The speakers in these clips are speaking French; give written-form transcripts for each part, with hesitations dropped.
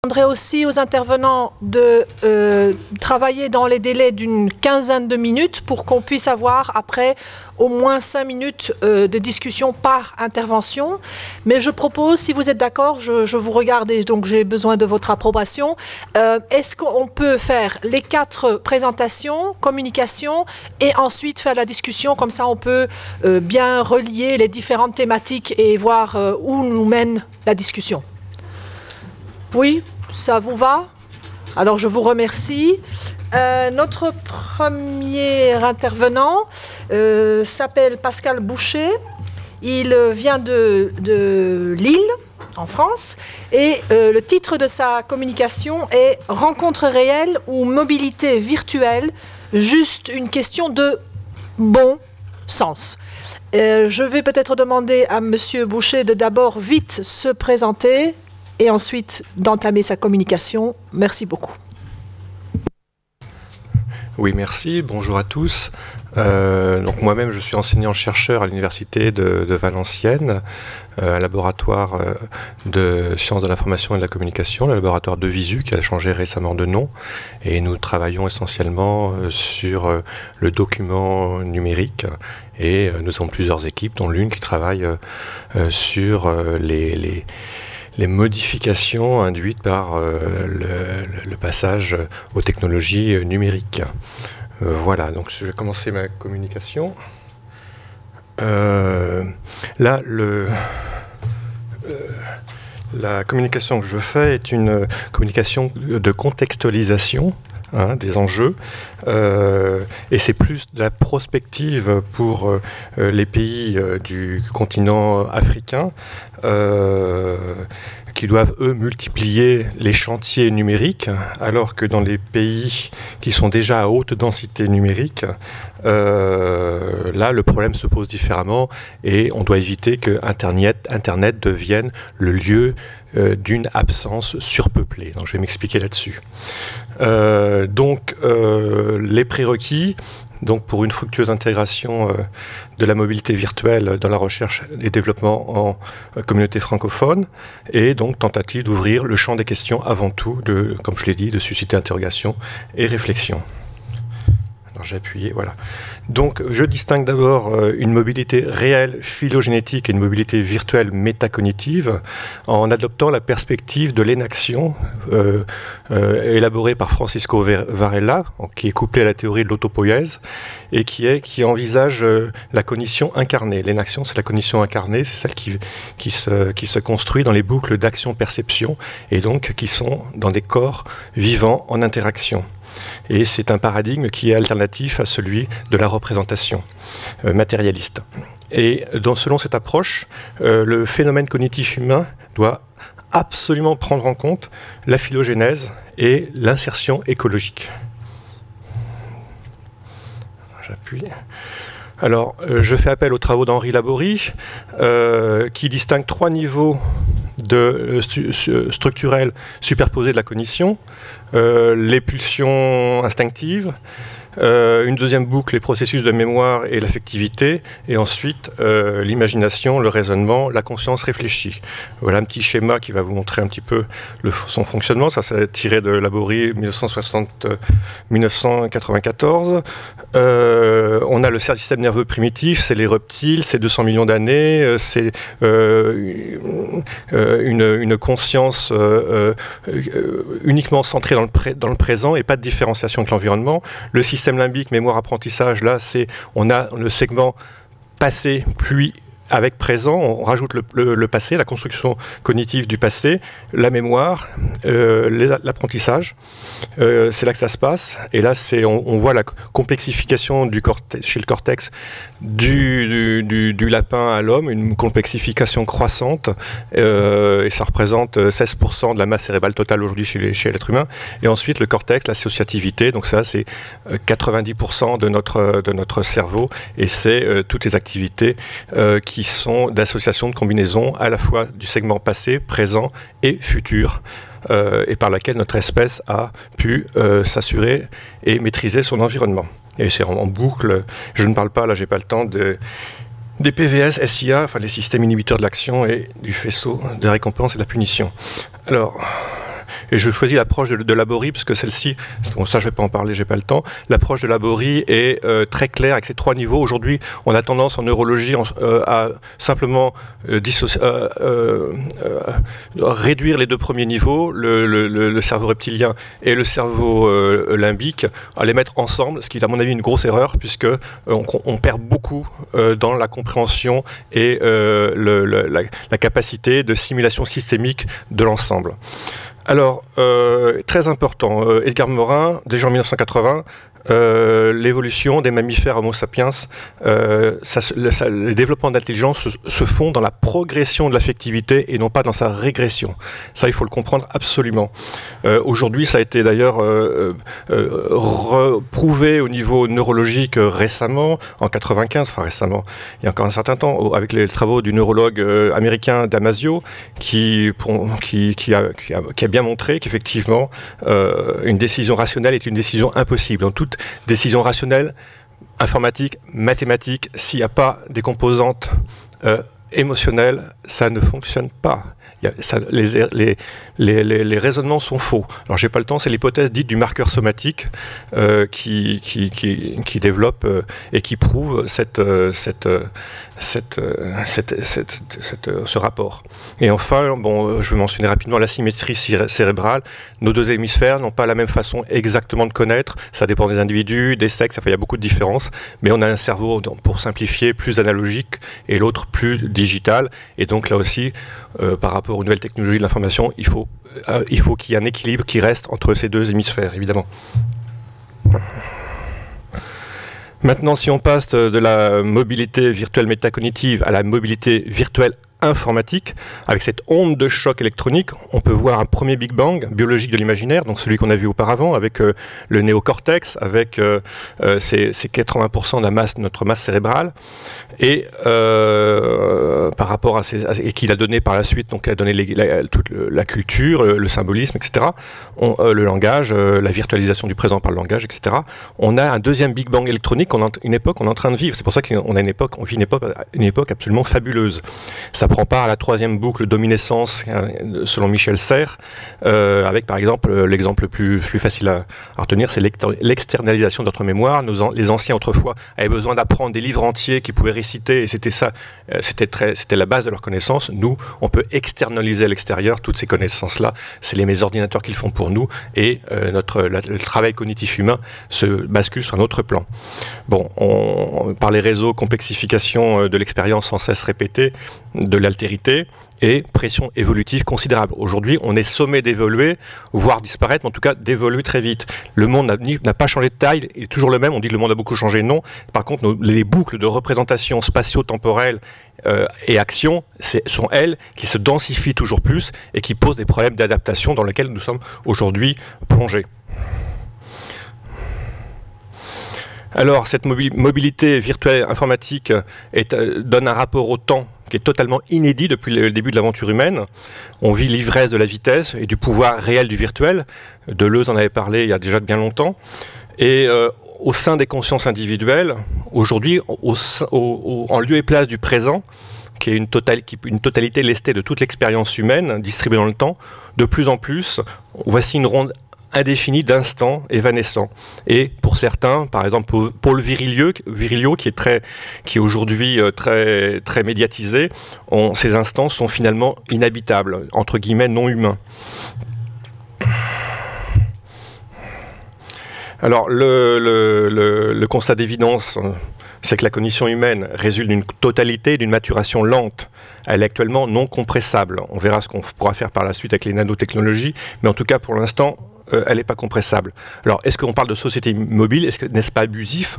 Je demanderai aussi aux intervenants de travailler dans les délais d'une quinzaine de minutes pour qu'on puisse avoir après au moins 5 minutes de discussion par intervention. Mais je propose, si vous êtes d'accord, je vous regarde et donc j'ai besoin de votre approbation. Est-ce qu'on peut faire les 4 présentations, communications et ensuite faire la discussion? Comme ça, on peut bien relier les différentes thématiques et voir où nous mène la discussion. Oui, ça vous va? Alors, je vous remercie. Notre premier intervenant s'appelle Pascal Boucher. Il vient de Lille, en France. Et le titre de sa communication est « Rencontre réelle ou mobilité virtuelle, juste une question de bon sens ». Je vais peut-être demander à Monsieur Boucher de d'abord vite se présenter et ensuite d'entamer sa communication. Merci beaucoup. Oui, merci. Bonjour à tous. Donc moi-même, je suis enseignant-chercheur à l'université de Valenciennes, un laboratoire de sciences de l'information et de la communication, le laboratoire de Visu qui a changé récemment de nom. Et nous travaillons essentiellement sur le document numérique. Et nous avons plusieurs équipes, dont l'une qui travaille sur les modifications induites par le passage aux technologies numériques. Voilà, donc je vais commencer ma communication. Là, la communication que je fais est une communication de contextualisation des enjeux, et c'est plus de la prospective pour les pays du continent africain qui doivent, eux, multiplier les chantiers numériques, alors que dans les pays qui sont déjà à haute densité numérique, là, le problème se pose différemment et on doit éviter que Internet devienne le lieu d'une absence surpeuplée. Donc, je vais m'expliquer là-dessus. Les prérequis pour une fructueuse intégration de la mobilité virtuelle dans la recherche et développement en communauté francophone, et donc tentative d'ouvrir le champ des questions avant tout, comme je l'ai dit, de susciter interrogation et réflexion. Alors j'ai appuyé, voilà. Donc je distingue d'abord une mobilité réelle phylogénétique et une mobilité virtuelle métacognitive en adoptant la perspective de l'énaction élaborée par Francisco Varela, qui est couplée à la théorie de l'autopoïèse et qui envisage la cognition incarnée. L'énaction, c'est la cognition incarnée, c'est celle qui se construit dans les boucles d'action-perception et donc qui sont dans des corps vivants en interaction. Et c'est un paradigme qui est alternatif à celui de la représentation matérialiste. Et selon cette approche, le phénomène cognitif humain doit absolument prendre en compte la phylogénèse et l'insertion écologique. J'appuie. Alors, je fais appel aux travaux d'Henri Laborie, qui distingue 3 niveaux structurels superposés de la cognition, les pulsions instinctives, une deuxième boucle, les processus de mémoire et l'affectivité, et ensuite l'imagination, le raisonnement, la conscience réfléchie. Voilà un petit schéma qui va vous montrer un petit peu son fonctionnement. Ça, c'est tiré de Laborie 1994. On a le système nerveux primitif, c'est les reptiles, c'est 200 millions d'années, c'est une conscience uniquement centrée dans le présent et pas de différenciation avec l'environnement. Le système limbique, mémoire, apprentissage, là, on a le segment passé, puis avec présent, on rajoute le passé, la construction cognitive du passé, la mémoire, l'apprentissage. C'est là que ça se passe. Et là, on voit la complexification chez le cortex du lapin à l'homme, une complexification croissante. Et ça représente 16% de la masse cérébrale totale aujourd'hui chez l'être humain. Et ensuite, le cortex, l'associativité. Donc ça, c'est 90% de notre cerveau. Et c'est toutes les activités qui sont d'association, de combinaison à la fois du segment passé, présent et futur, et par laquelle notre espèce a pu s'assurer et maîtriser son environnement. Et c'est en boucle, je ne parle pas, là j'ai pas le temps, des PVS, SIA, enfin les systèmes inhibiteurs de l'action et du faisceau de récompense et de la punition. Alors, Et je choisis l'approche de Laborie, parce que celle-ci, bon, ça je ne vais pas en parler, j'ai pas le temps. L'approche de Laborie est très claire avec ces 3 niveaux. Aujourd'hui, on a tendance en neurologie à simplement réduire les 2 premiers niveaux, le cerveau reptilien et le cerveau limbique, à les mettre ensemble, ce qui est à mon avis une grosse erreur, puisque on perd beaucoup dans la compréhension et la capacité de simulation systémique de l'ensemble. Alors, très important, Edgar Morin, déjà en 1980, l'évolution des mammifères Homo sapiens, les développements d'intelligence se font dans la progression de l'affectivité et non pas dans sa régression. Ça, il faut le comprendre absolument. Aujourd'hui, ça a été d'ailleurs prouvé au niveau neurologique récemment, en 95, enfin récemment, il y a encore un certain temps, avec les travaux du neurologue américain Damasio, qui a bien montré qu'effectivement, une décision rationnelle est une décision impossible. Dans toute décision rationnelle, informatique, mathématique, s'il n'y a pas des composantes émotionnelles, ça ne fonctionne pas. Les raisonnements sont faux. Alors j'ai pas le temps, c'est l'hypothèse dite du marqueur somatique qui développe et qui prouve ce rapport. Et enfin, bon, je vais mentionner rapidement l'asymétrie cérébrale. Nos 2 hémisphères n'ont pas la même façon exactement de connaître. Ça dépend des individus, des sexes, enfin, il y a beaucoup de différences. Mais on a un cerveau, pour simplifier, plus analogique et l'autre plus digital. Et donc là aussi, par rapport aux nouvelles technologies de l'information, il faut qu'il y ait un équilibre qui reste entre ces 2 hémisphères, évidemment. Maintenant, si on passe de la mobilité virtuelle métacognitive à la mobilité virtuelle informatique, avec cette onde de choc électronique, on peut voir un premier Big Bang biologique de l'imaginaire, donc celui qu'on a vu auparavant, avec le néocortex, avec ces 80% de notre masse cérébrale, et par rapport à et qu'il a donné par la suite, donc il a donné toute la culture, le symbolisme, etc., le langage, la virtualisation du présent par le langage, etc. On a un deuxième Big Bang électronique, une époque qu'on est en train de vivre. C'est pour ça qu'on a on vit une époque absolument fabuleuse. Ça prend part à la 3e boucle d'omniscience, selon Michel Serres, avec par exemple l'exemple le plus facile à retenir, c'est l'externalisation de notre mémoire. Les anciens autrefois avaient besoin d'apprendre des livres entiers qu'ils pouvaient réciter, et c'était ça, c'était la base de leur connaissance. Nous, on peut externaliser à l'extérieur toutes ces connaissances-là. C'est les ordinateurs qui le font pour nous, et le travail cognitif humain se bascule sur un autre plan. Bon, par les réseaux, complexification de l'expérience sans cesse répétée, de l'altérité et pression évolutive considérable. Aujourd'hui, on est sommé d'évoluer, voire disparaître, mais en tout cas d'évoluer très vite. Le monde n'a pas changé de taille, il est toujours le même. On dit que le monde a beaucoup changé, non. Par contre, les boucles de représentation spatio-temporelle et action sont elles qui se densifient toujours plus et qui posent des problèmes d'adaptation dans lesquels nous sommes aujourd'hui plongés. Alors, cette mobilité virtuelle informatique donne un rapport au temps qui est totalement inédit depuis le début de l'aventure humaine. On vit l'ivresse de la vitesse et du pouvoir réel du virtuel. Deleuze en avait parlé il y a déjà bien longtemps. Et au sein des consciences individuelles, aujourd'hui, en lieu et place du présent, qui est une totalité lestée de toute l'expérience humaine, distribuée dans le temps, de plus en plus, voici une ronde indéfini d'instants évanescents. Et pour certains, par exemple Paul Virilio qui est aujourd'hui très, très médiatisé, ces instants sont finalement inhabitables, entre guillemets non humains. Alors le constat d'évidence, c'est que la cognition humaine résulte d'une totalité, d'une maturation lente. Elle est actuellement non compressable. On verra ce qu'on pourra faire par la suite avec les nanotechnologies, mais en tout cas pour l'instant, elle n'est pas compressable. Alors, est-ce qu'on parle de société mobile? N'est-ce pas abusif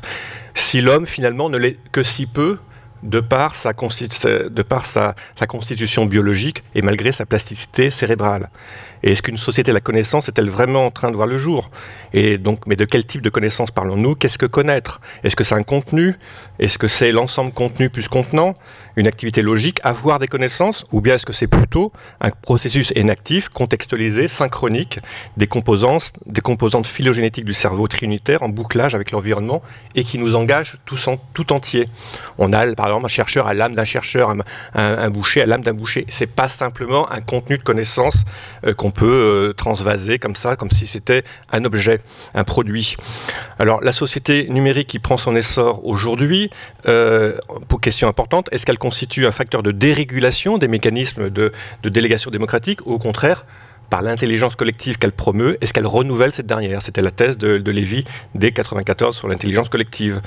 si l'homme, finalement, ne l'est que si peu de par sa constitution biologique et malgré sa plasticité cérébrale? Et est-ce qu'une société de la connaissance est-elle vraiment en train de voir le jour? Et donc, mais de quel type de connaissance parlons-nous? Qu'est-ce que connaître? Est-ce que c'est un contenu? Est-ce que c'est l'ensemble contenu plus contenant? Une activité logique, avoir des connaissances? Ou bien est-ce que c'est plutôt un processus inactif, contextualisé, synchronique, des composantes phylogénétiques du cerveau triunitaire en bouclage avec l'environnement et qui nous engage tout entier? On a, par exemple, un chercheur à l'âme d'un chercheur, un boucher à l'âme d'un boucher. C'est pas simplement un contenu de connaissances qu'on qu'on peut transvaser comme ça, comme si c'était un objet, un produit. Alors la société numérique qui prend son essor aujourd'hui, pour question importante, est-ce qu'elle constitue un facteur de dérégulation des mécanismes de délégation démocratique, ou au contraire, par l'intelligence collective qu'elle promeut, est-ce qu'elle renouvelle cette dernière? C'était la thèse de Lévy dès 1994 sur l'intelligence collective.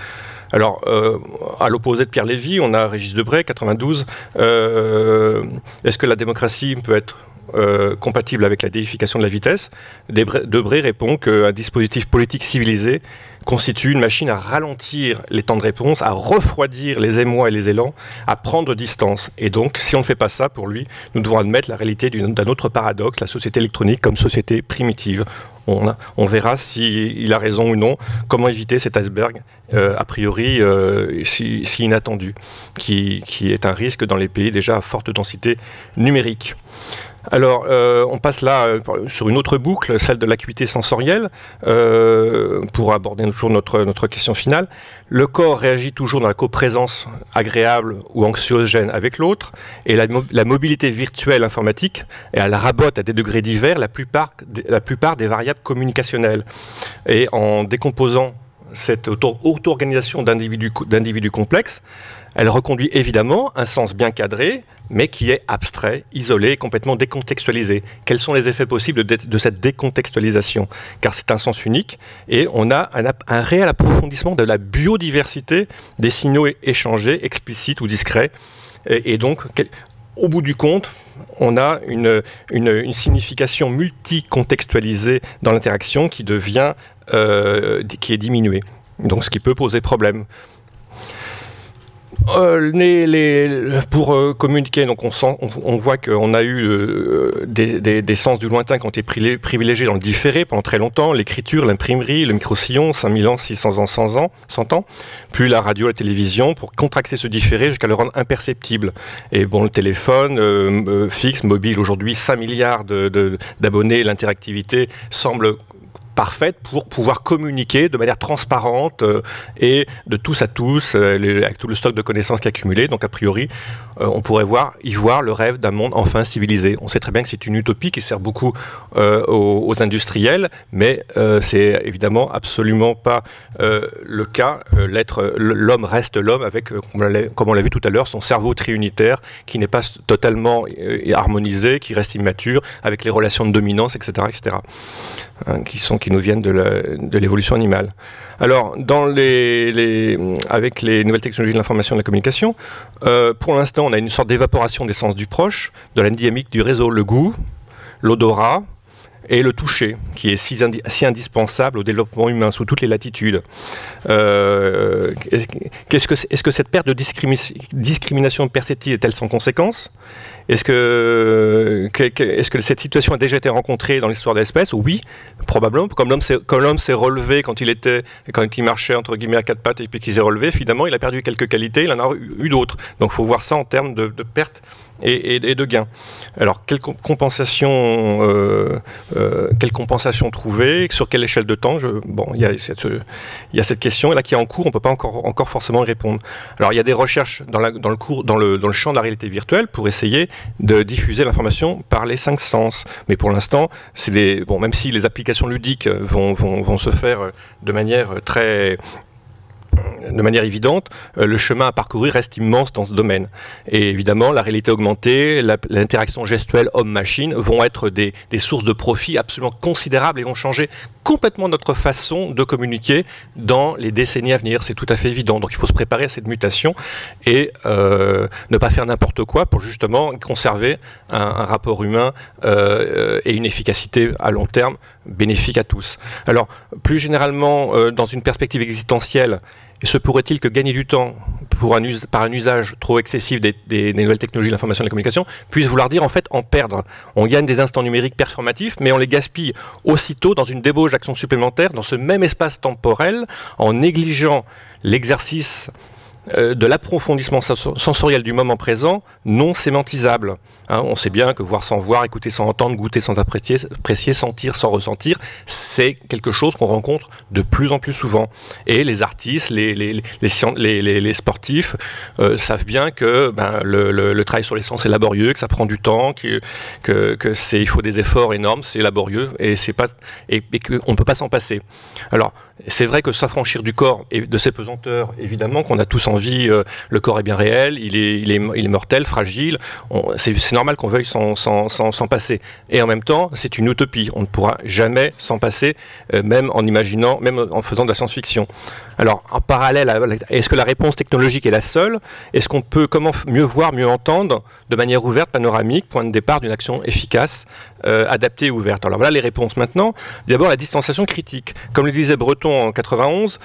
Alors, à l'opposé de Pierre Lévy, on a Régis Debray, 92. Est-ce que la démocratie peut être compatible avec la déification de la vitesse? Debray répond qu'un dispositif politique civilisé constitue une machine à ralentir les temps de réponse, à refroidir les émois et les élans, à prendre distance. Et donc, si on ne fait pas ça, pour lui, nous devons admettre la réalité d'un autre paradoxe, la société électronique comme société primitive. On verra s'il a raison ou non. Comment éviter cet iceberg, a priori, si inattendu, qui est un risque dans les pays déjà à forte densité numérique. Alors, on passe là sur une autre boucle, celle de l'acuité sensorielle, pour aborder toujours notre question finale. Le corps réagit toujours dans la coprésence agréable ou anxiogène avec l'autre, et la mobilité virtuelle informatique, elle rabote à des degrés divers la plupart des variables communicationnelles. Et en décomposant cette auto-organisation d'individus complexes, elle reconduit évidemment un sens bien cadré, mais qui est abstrait, isolé et complètement décontextualisé. Quels sont les effets possibles de cette décontextualisation? Car c'est un sens unique, et on a un réel approfondissement de la biodiversité des signaux échangés, explicites ou discrets. Et donc, au bout du compte, on a une signification multicontextualisée dans l'interaction qui est diminuée. Donc, ce qui peut poser problème. Pour communiquer, donc on voit qu'on a eu des sens du lointain qui ont été privilégiés dans le différé pendant très longtemps, l'écriture, l'imprimerie, le micro-sillon, 5000 ans, 600 ans, 100 ans, puis la radio, la télévision, pour contracter ce différé jusqu'à le rendre imperceptible. Et bon, le téléphone fixe, mobile, aujourd'hui 5 milliards d'abonnés, l'interactivité semble parfaite pour pouvoir communiquer de manière transparente et de tous à tous, avec tout le stock de connaissances qui est accumulé. Donc a priori, on pourrait y voir le rêve d'un monde enfin civilisé. On sait très bien que c'est une utopie qui sert beaucoup aux industriels, mais c'est évidemment absolument pas le cas. L'homme reste l'homme avec, comme on l'a vu tout à l'heure, son cerveau triunitaire qui n'est pas totalement harmonisé, qui reste immature, avec les relations de dominance, etc., etc. Qui nous viennent de l'évolution animale. Alors, avec les nouvelles technologies de l'information et de la communication, pour l'instant, on a une sorte d'évaporation des sens du proche, de la dynamique du réseau, le goût, l'odorat et le toucher, qui est si indispensable au développement humain sous toutes les latitudes. Est-ce que cette perte de discrimination perceptive est-elle sans conséquence? Est-ce que cette situation a déjà été rencontrée dans l'histoire de l'espèce? Oui, probablement. Comme l'homme s'est relevé quand il marchait entre guillemets à quatre pattes et puis qu'il s'est relevé, finalement il a perdu quelques qualités, il en a eu d'autres. Donc il faut voir ça en termes de pertes et de gains. Alors quelle compensation trouver? Sur quelle échelle de temps? Il y a cette question là qui est en cours, on ne peut pas encore forcément y répondre. Alors il y a des recherches dans le champ de la réalité virtuelle pour essayer de diffuser l'information par les 5 sens. Mais pour l'instant, même si les applications ludiques vont se faire de manière évidente, le chemin à parcourir reste immense dans ce domaine. Et évidemment, la réalité augmentée, l'interaction gestuelle homme-machine vont être des sources de profit absolument considérables et vont changer complètement notre façon de communiquer dans les décennies à venir. C'est tout à fait évident. Donc il faut se préparer à cette mutation et ne pas faire n'importe quoi pour justement conserver un rapport humain et une efficacité à long terme bénéfique à tous. Alors, plus généralement, dans une perspective existentielle, se pourrait-il que gagner du temps par un usage trop excessif des nouvelles technologies de l'information et de la communication puisse vouloir dire en fait en perdre? On gagne des instants numériques performatifs, mais on les gaspille aussitôt dans une débauche d'actions supplémentaires dans ce même espace temporel en négligeant l'exercice de l'approfondissement sensoriel du moment présent non sémantisable. Hein, on sait bien que voir sans voir, écouter sans entendre, goûter sans apprécier, sentir sans ressentir, c'est quelque chose qu'on rencontre de plus en plus souvent. Et les artistes, les sportifs savent bien que le travail sur les sens est laborieux, que ça prend du temps, il faut des efforts énormes, c'est laborieux et qu'on ne peut pas s'en passer. Alors, c'est vrai que s'affranchir du corps et de ses pesanteurs, évidemment qu'on a tous envie, le corps est bien réel, il est mortel, fragile, c'est normal qu'on veuille s'en passer. Et en même temps, c'est une utopie, on ne pourra jamais s'en passer, même en faisant de la science-fiction. Alors, en parallèle, est-ce que la réponse technologique est la seule? Est-ce qu'on peut mieux voir, mieux entendre, de manière ouverte, panoramique, point de départ d'une action efficace, adaptée et ouverte? Alors voilà les réponses maintenant. D'abord, la distanciation critique. Comme le disait Breton en 91,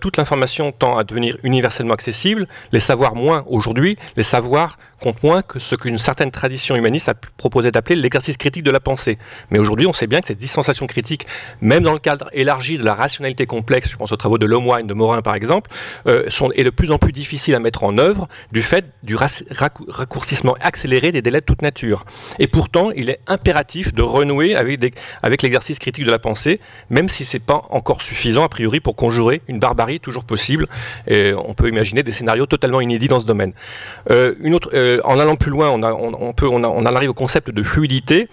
toute l'information tend à devenir universellement accessible, les savoirs moins aujourd'hui, les savoirs comptent moins que ce qu'une certaine tradition humaniste a proposé d'appeler l'exercice critique de la pensée. Mais aujourd'hui, on sait bien que cette distanciation critique, même dans le cadre élargi de la rationalité complexe, je pense aux travaux de Lemoine, de Morin par exemple, est de plus en plus difficile à mettre en œuvre du fait du raccourcissement accéléré des délais de toute nature. Et pourtant, il est impératif de renouer avec l'exercice critique de la pensée, même si ce n'est pas encore suffisant a priori pour conjurer une barbarie toujours possible. Et on peut imaginer des scénarios totalement inédits dans ce domaine. En allant plus loin, on en arrive au concept de fluidité,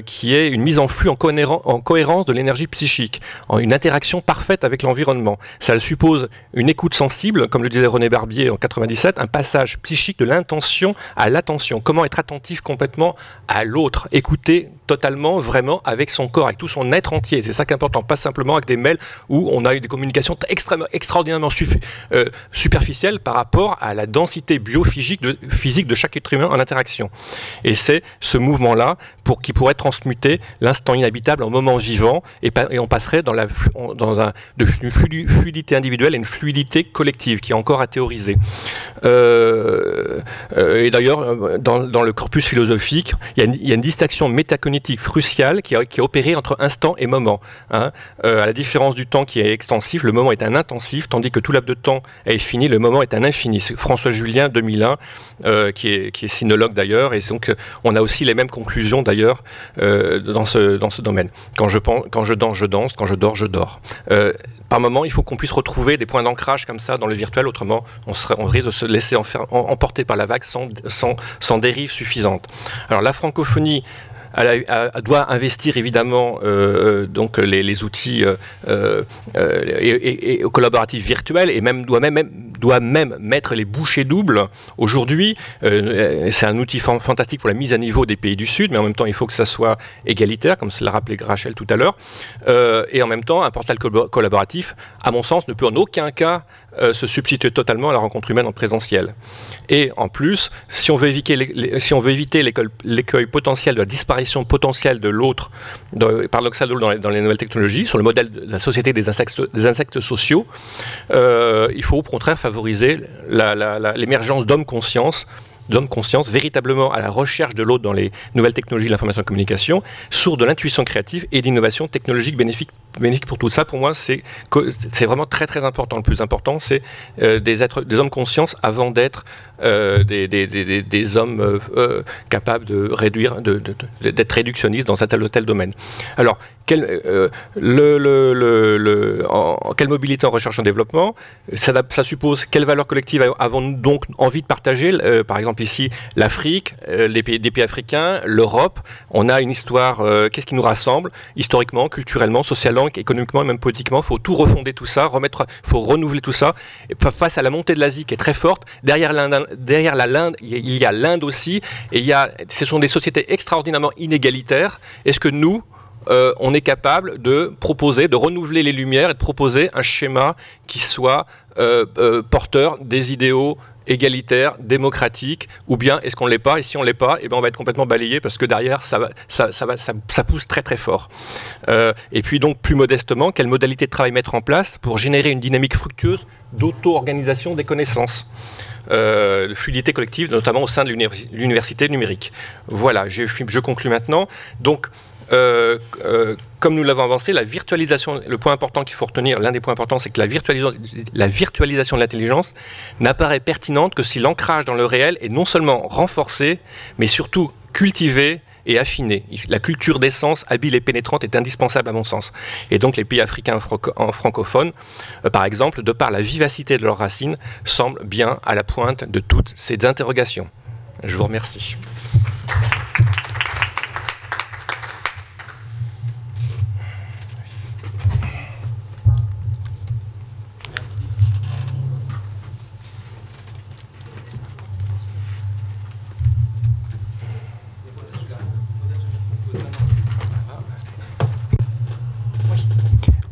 qui est une mise en flux en cohérence de l'énergie psychique, une interaction parfaite avec l'environnement. Ça suppose une écoute sensible, comme le disait René Barbier en 97, un passage psychique de l'intention à l'attention. Comment être attentif complètement à l'autre, écouter totalement, vraiment, avec son corps, avec tout son être entier. C'est ça qui est important, pas simplement avec des mails où on a eu des communications extraordinairement superficielles par rapport à la densité biophysique de chaque être humain en interaction. Et c'est ce mouvement-là qui pourrait transmuter l'instant inhabitable en moment vivant, et on passerait de fluidité individuelle à une fluidité collective qui est encore à théoriser. Et d'ailleurs, dans le corpus philosophique, il y a une distinction métacognitive cruciale qui a opéré entre instant et moment. Hein. À la différence du temps qui est extensif, le moment est un intensif, tandis que tout laps de temps est fini, le moment est un infini. C'est François Julien, 2001, qui est sinologue d'ailleurs, et donc on a aussi les mêmes conclusions d'ailleurs dans ce domaine. Quand je danse, je danse, quand je dors, je dors. Par moment, il faut qu'on puisse retrouver des points d'ancrage comme ça dans le virtuel, autrement on risque de se laisser emporter par la vague sans dérive suffisante. Alors la francophonie doit investir évidemment donc les outils et collaboratifs virtuels, et doit même mettre les bouchées doubles. Aujourd'hui, c'est un outil fantastique pour la mise à niveau des pays du Sud, mais en même temps il faut que ça soit égalitaire, comme l'a rappelé Rachel tout à l'heure, et en même temps un portail collaboratif, à mon sens, ne peut en aucun cas se substituer totalement à la rencontre humaine en présentiel. Et en plus, si on veut éviter l'écueil potentiel de la disparition potentielle de l'autre, paradoxal de l'autre dans les nouvelles technologies, sur le modèle de la société des insectes sociaux, il faut au contraire favoriser l'émergence d'hommes conscience véritablement à la recherche de l'autre dans les nouvelles technologies de l'information et de la communication, source de l'intuition créative et d'innovation technologique bénéfique pour tout ça. Pour moi, c'est vraiment très très important. Le plus important, c'est des hommes conscients avant d'être des hommes capables de réduire, d'être réductionnistes dans un tel ou tel domaine. Alors, quelle mobilité en recherche et en développement? Ça suppose quelles valeurs collectives avons-nous donc envie de partager? Par exemple ici, l'Afrique, des pays africains, l'Europe. On a une histoire, qu'est-ce qui nous rassemble historiquement, culturellement, socialement, économiquement et même politiquement? Il faut tout refonder tout ça, il faut renouveler tout ça. Et face à la montée de l'Asie qui est très forte, derrière l'Inde, il y a l'Inde aussi, et ce sont des sociétés extraordinairement inégalitaires. Est-ce que nous, on est capable de renouveler les lumières et de proposer un schéma qui soit porteur des idéaux égalitaires, démocratiques, ou bien est-ce qu'on ne l'est pas? Et si on ne l'est pas, on va être complètement balayé, parce que derrière, ça pousse très très fort. Et puis donc, plus modestement, quelle modalité de travail mettre en place pour générer une dynamique fructueuse d'auto-organisation des connaissances? De fluidité collective, notamment au sein de l'université numérique. Voilà, je conclue maintenant. Donc, comme nous l'avons avancé, la virtualisation, le point important qu'il faut retenir, l'un des points importants, c'est que la virtualisation de l'intelligence n'apparaît pertinente que si l'ancrage dans le réel est non seulement renforcé, mais surtout cultivé et affiné. La culture des sens, habile et pénétrante, est indispensable à mon sens. Et donc les pays africains francophones, par exemple, de par la vivacité de leurs racines, semblent bien à la pointe de toutes ces interrogations. Je vous remercie.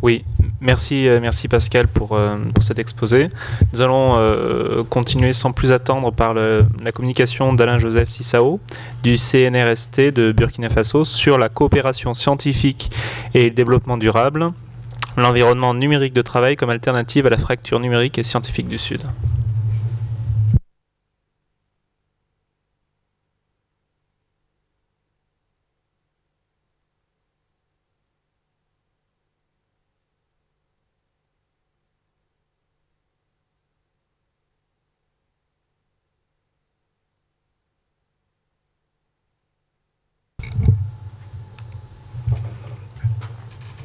Oui, merci Pascal pour cet exposé. Nous allons continuer sans plus attendre par la communication d'Alain-Joseph Sissao du CNRST de Burkina Faso sur la coopération scientifique et le développement durable, l'environnement numérique de travail comme alternative à la fracture numérique et scientifique du Sud.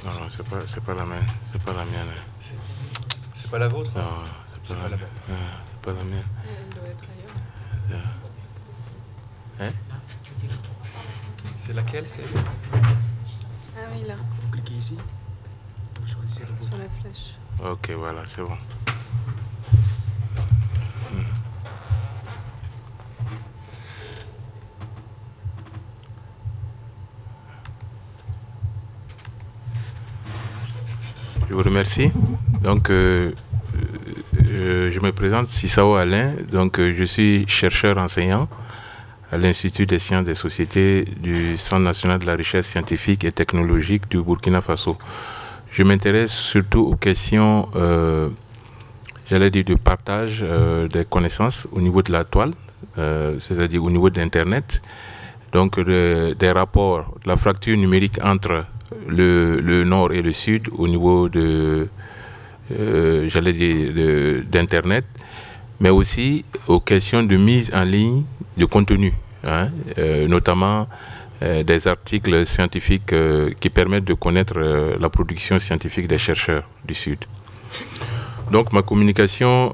Non, c'est pas la mienne. C'est pas la mienne. C'est pas la vôtre? Non, c'est pas la mienne. C'est pas la mienne. Elle doit être ailleurs. Hein? C'est laquelle? Ah oui, là. Vous cliquez ici, vous choisissez le vôtre. Sur la flèche. Ok, voilà, c'est bon. Je vous remercie. Donc, je me présente, Sissao Alain. Donc, je suis chercheur enseignant à l'Institut des sciences des sociétés du Centre national de la recherche scientifique et technologique du Burkina Faso. Je m'intéresse surtout aux questions, j'allais dire, de partage des connaissances au niveau de la toile, c'est-à-dire au niveau d'Internet. Donc, des rapports, de la fracture numérique entre le nord et le sud au niveau de, j'allais dire, d'Internet, mais aussi aux questions de mise en ligne de contenu, hein, notamment des articles scientifiques qui permettent de connaître la production scientifique des chercheurs du Sud. Donc ma communication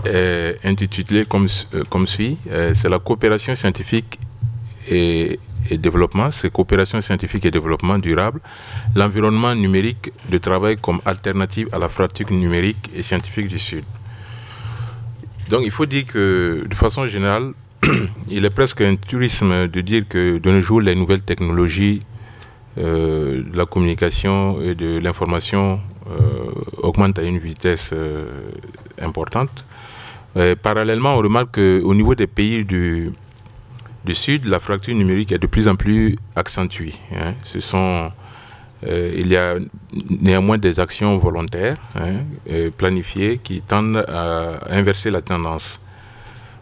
est intitulée comme suit, c'est la coopération scientifique et développement, c'est coopération scientifique et développement durable, l'environnement numérique de travail comme alternative à la fracture numérique et scientifique du Sud. Donc il faut dire que de façon générale, il est presque un truisme de dire que de nos jours, les nouvelles technologies de la communication et de l'information augmentent à une vitesse importante. Parallèlement, on remarque qu'au niveau des pays du Sud, la fracture numérique est de plus en plus accentuée. Hein. Il y a néanmoins des actions volontaires, hein, planifiées qui tendent à inverser la tendance.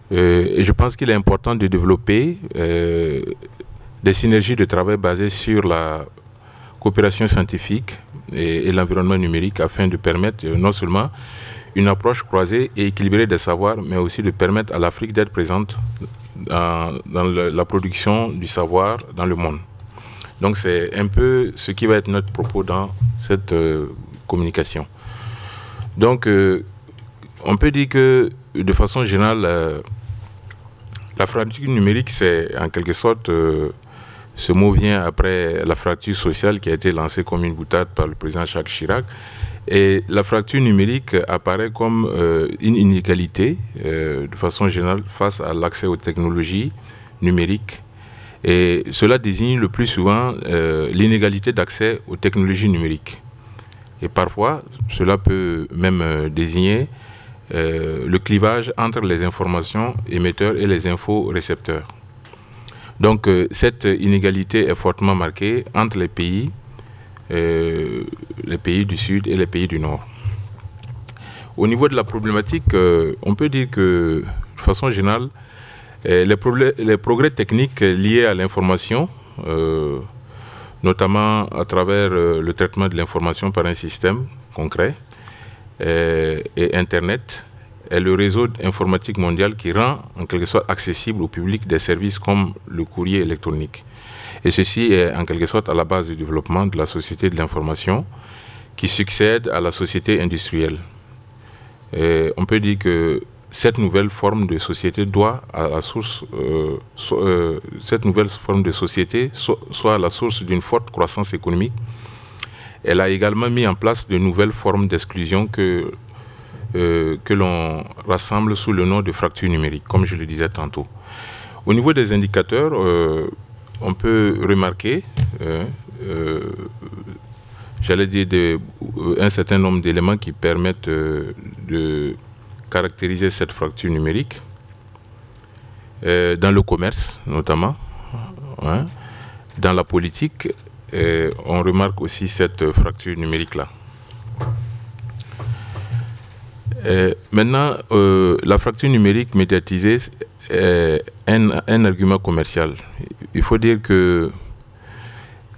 Et je pense qu'il est important de développer des synergies de travail basées sur la coopération scientifique et l'environnement numérique afin de permettre non seulement une approche croisée et équilibrée des savoirs, mais aussi de permettre à l'Afrique d'être présente dans la production du savoir dans le monde. Donc c'est un peu ce qui va être notre propos dans cette communication. Donc on peut dire que de façon générale, la fracture numérique, c'est en quelque sorte, ce mot vient après la fracture sociale qui a été lancée comme une boutade par le président Jacques Chirac. Et la fracture numérique apparaît comme une inégalité, de façon générale, face à l'accès aux technologies numériques. Et cela désigne le plus souvent l'inégalité d'accès aux technologies numériques. Et parfois, cela peut même désigner le clivage entre les informations émetteurs et les infos récepteurs. Donc, cette inégalité est fortement marquée entre les pays du Sud et les pays du Nord. Au niveau de la problématique, on peut dire que, de façon générale, les progrès techniques liés à l'information notamment à travers le traitement de l'information par un système concret et Internet est le réseau informatique mondial qui rend en quelque sorte accessible au public des services comme le courrier électronique. Et ceci est en quelque sorte à la base du développement de la société de l'information qui succède à la société industrielle. Et on peut dire que cette nouvelle forme de société doit à la source, cette nouvelle forme de société soit à la source d'une forte croissance économique. Elle a également mis en place de nouvelles formes d'exclusion que l'on rassemble sous le nom de fracture numérique, comme je le disais tantôt. Au niveau des indicateurs, on peut remarquer, j'allais dire, un certain nombre d'éléments qui permettent de caractériser cette fracture numérique, dans le commerce notamment, hein, dans la politique, on remarque aussi cette fracture numérique-là. Maintenant, la fracture numérique médiatisée est un argument commercial. Il faut dire que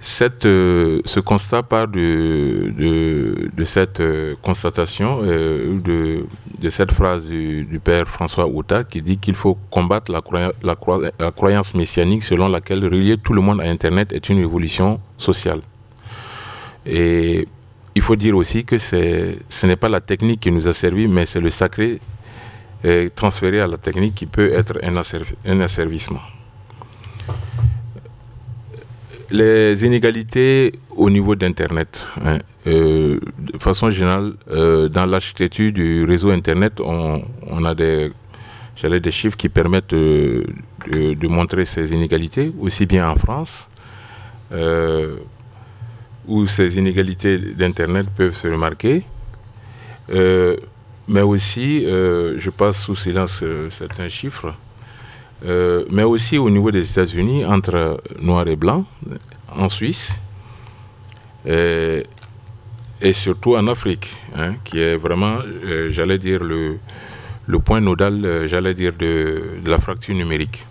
ce constat part de cette constatation, de cette phrase du père François Houta qui dit qu'il faut combattre la croyance messianique selon laquelle relier tout le monde à Internet est une révolution sociale. Et il faut dire aussi que ce n'est pas la technique qui nous a servi, mais c'est le sacré transféré à la technique qui peut être un asservissement. Les inégalités au niveau d'Internet, hein, de façon générale, dans l'architecture du réseau Internet, on a des chiffres qui permettent de montrer ces inégalités, aussi bien en France, où ces inégalités d'Internet peuvent se remarquer, mais aussi, je passe sous silence certains chiffres, mais aussi au niveau des États-Unis, entre noir et blanc, en Suisse, et surtout en Afrique, hein, qui est vraiment, j'allais dire, le point nodal, j'allais dire, de la fracture numérique.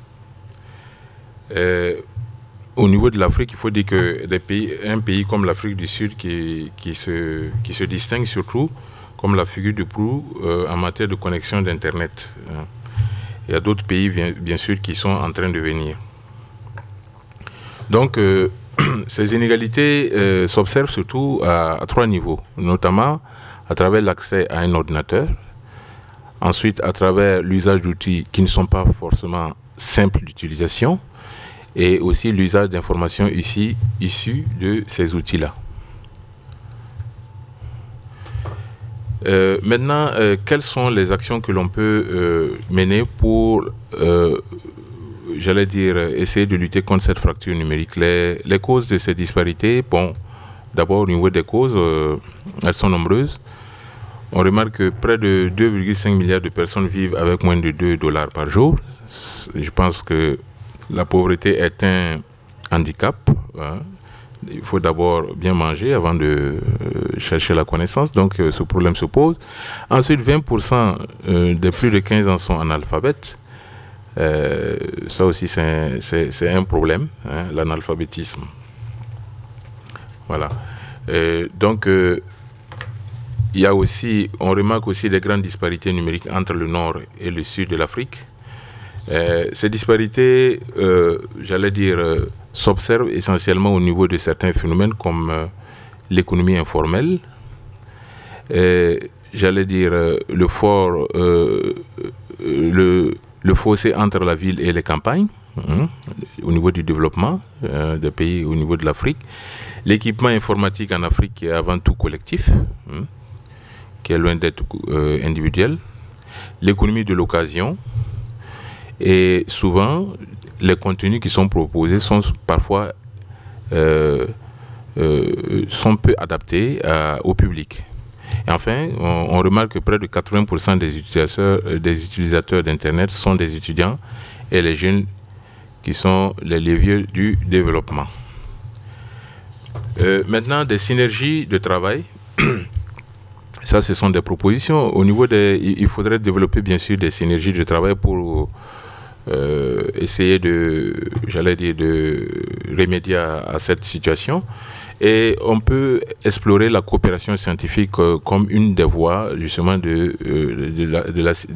Au niveau de l'Afrique, il faut dire que un pays comme l'Afrique du Sud qui se distingue surtout comme la figure de proue en matière de connexion d'Internet. Hein. Il y a d'autres pays, bien sûr, qui sont en train de venir. Donc, ces inégalités s'observent surtout à 3 niveaux, notamment à travers l'accès à un ordinateur, ensuite à travers l'usage d'outils qui ne sont pas forcément simples d'utilisation, et aussi l'usage d'informations issues de ces outils-là. Maintenant, quelles sont les actions que l'on peut mener pour, j'allais dire, essayer de lutter contre cette fracture numérique? Les causes de ces disparités, bon, d'abord au niveau des causes, elles sont nombreuses. On remarque que près de 2,5 milliards de personnes vivent avec moins de $2 par jour. Je pense que la pauvreté est un handicap. Hein. Il faut d'abord bien manger avant de chercher la connaissance, donc ce problème se pose. Ensuite, 20% des plus de 15 ans sont analphabètes. Ça aussi, c'est un problème, hein, l'analphabétisme. Voilà. Donc, il y a aussi, on remarque aussi des grandes disparités numériques entre le nord et le sud de l'Afrique. Ces disparités, j'allais dire, s'observent essentiellement au niveau de certains phénomènes comme l'économie informelle, j'allais dire le fossé entre la ville et les campagnes, hein, au niveau du développement des pays, au niveau de l'Afrique, l'équipement informatique en Afrique qui est avant tout collectif, hein, qui est loin d'être individuel, l'économie de l'occasion. Et souvent, les contenus qui sont proposés sont parfois sont peu adaptés au public. Et enfin, on remarque que près de 80% des utilisateurs d'Internet sont des étudiants et les jeunes qui sont les leviers du développement. Maintenant, des synergies de travail. Ça, ce sont des propositions. Au niveau il faudrait développer bien sûr des synergies de travail pour essayer de remédier à cette situation. Et on peut explorer la coopération scientifique comme une des voies justement des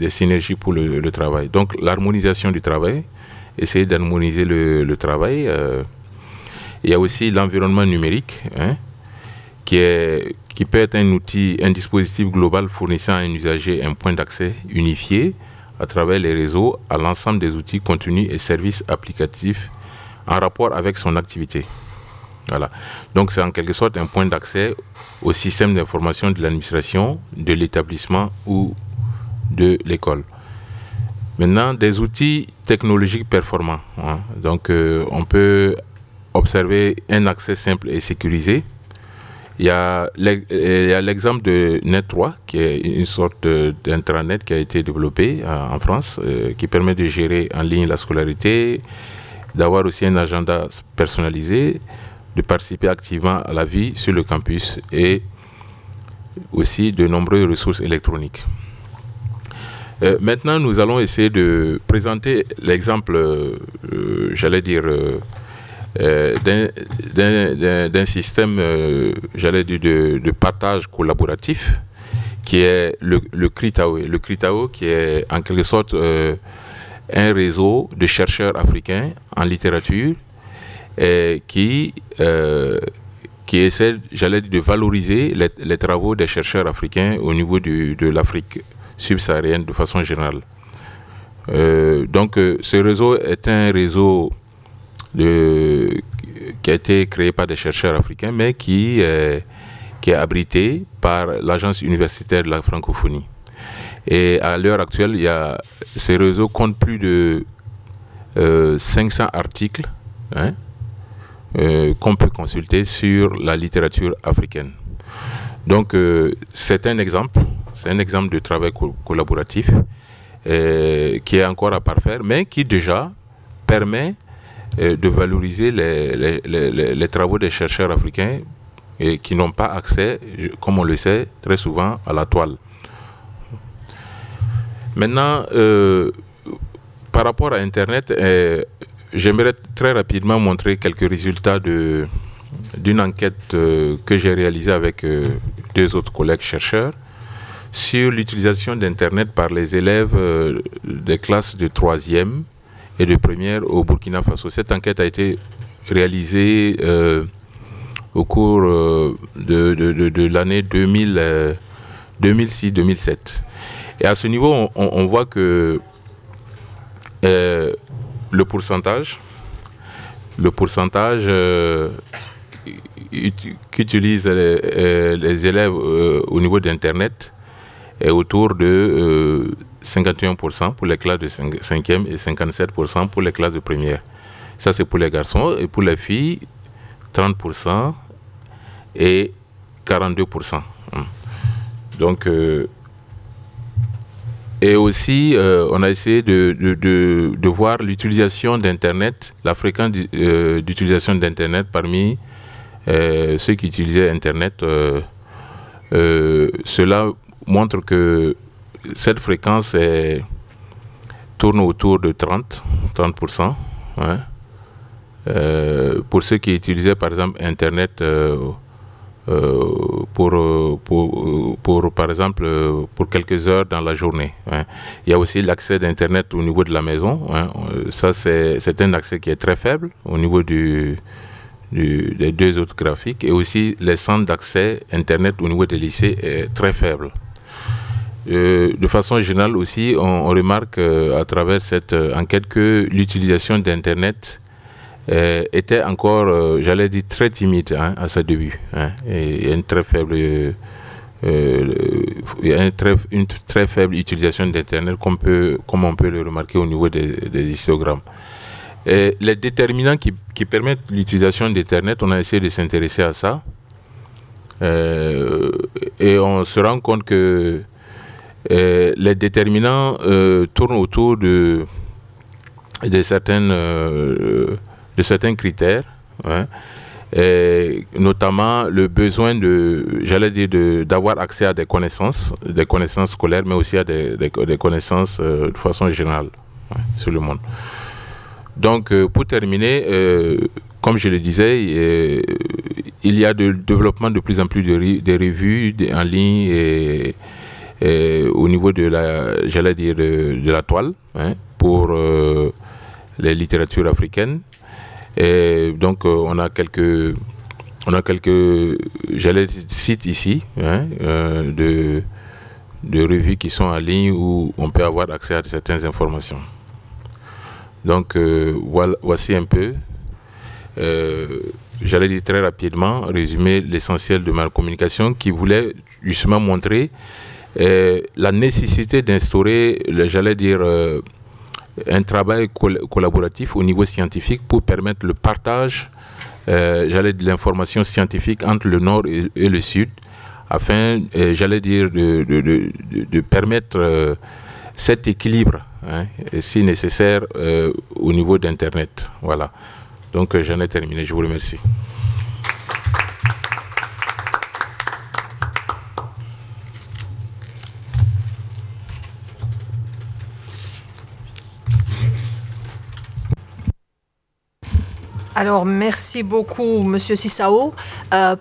synergies pour le travail. Donc l'harmonisation du travail, essayer d'harmoniser le travail. Il y a aussi l'environnement numérique, qui peut être un dispositif global fournissant à un usager un point d'accès unifié à travers les réseaux à l'ensemble des outils, contenus et services applicatifs en rapport avec son activité. Voilà. Donc c'est en quelque sorte un point d'accès au système d'information de l'administration, de l'établissement ou de l'école. Maintenant, des outils technologiques performants. Donc on peut observer un accès simple et sécurisé. Il y a l'exemple de Net3, qui est une sorte d'intranet qui a été développé en France, qui permet de gérer en ligne la scolarité, d'avoir aussi un agenda personnalisé, de participer activement à la vie sur le campus et aussi de nombreuses ressources électroniques. Maintenant, nous allons essayer de présenter l'exemple, d'un système, de partage collaboratif, qui est le CRITAO. Le CRITAO qui est en quelque sorte un réseau de chercheurs africains en littérature qui essaie, de valoriser les travaux des chercheurs africains au niveau de l'Afrique subsaharienne de façon générale. Donc ce réseau est un réseau qui a été créé par des chercheurs africains, mais qui est abrité par l'Agence universitaire de la francophonie. Et à l'heure actuelle, ce réseau compte plus de 500 articles qu'on peut consulter sur la littérature africaine. Donc c'est un exemple de travail collaboratif qui est encore à parfaire, mais qui déjà permet de valoriser les travaux des chercheurs africains et qui n'ont pas accès, comme on le sait, très souvent à la toile. Maintenant, par rapport à Internet, j'aimerais très rapidement montrer quelques résultats d'une enquête que j'ai réalisée avec deux autres collègues chercheurs sur l'utilisation d'Internet par les élèves des classes de 3e et de première au Burkina Faso. Cette enquête a été réalisée au cours de l'année 2006-2007. Et à ce niveau, on voit que le pourcentage qu'utilisent les élèves au niveau d'Internet est autour de 51% pour les classes de 5e et 57% pour les classes de première. Ça, c'est pour les garçons. Et pour les filles, 30% et 42%. Donc, et aussi, on a essayé de voir l'utilisation d'Internet, la fréquence d'utilisation d'Internet parmi ceux qui utilisaient Internet. Cela montre que cette fréquence tourne autour de 30%. Pour ceux qui utilisaient par exemple Internet par exemple pour quelques heures dans la journée. Il y a aussi l'accès d'Internet au niveau de la maison. Ça, c'est un accès qui est très faible au niveau des deux autres graphiques. Et aussi, les centres d'accès Internet au niveau des lycées est très faible. De façon générale aussi, on remarque à travers cette enquête que l'utilisation d'Internet était encore, très timide à ses débuts. Et il y a une très faible, une très faible utilisation d'Internet, comme on peut le remarquer au niveau des histogrammes. Et les déterminants qui permettent l'utilisation d'Internet, on a essayé de s'intéresser à ça. Et on se rend compte que les déterminants tournent autour de certains critères, et notamment le besoin d'avoir accès à des connaissances scolaires, mais aussi à des connaissances de façon générale. sur le monde. Donc, pour terminer, comme je le disais, il y a de développement de plus en plus de revues en ligne et au niveau de la, j'allais dire, de la toile, hein, pour les littératures africaines. Et donc, on a quelques j'allais dire, sites ici, hein, de revues qui sont en ligne où on peut avoir accès à certaines informations. Donc, voici un peu, j'allais dire très rapidement, résumer l'essentiel de ma communication qui voulait justement montrer la nécessité d'instaurer, j'allais dire, un travail collaboratif au niveau scientifique pour permettre le partage, j'allais dire, de l'information scientifique entre le Nord et le Sud, afin, j'allais dire, de permettre cet équilibre, hein, si nécessaire, au niveau d'Internet. Voilà. Donc, j'en ai terminé. Je vous remercie. Alors, merci beaucoup, Monsieur Cissao,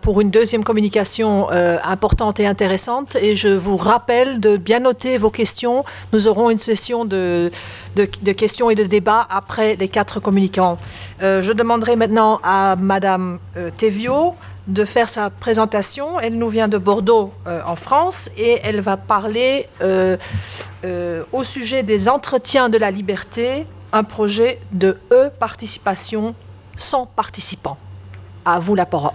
pour une deuxième communication importante et intéressante. Et je vous rappelle de bien noter vos questions. Nous aurons une session de questions et de débats après les 4 communicants. Je demanderai maintenant à Madame Thévio de faire sa présentation. Elle nous vient de Bordeaux, en France, et elle va parler au sujet des entretiens de la liberté, un projet de e-participation sans participants. À vous la parole.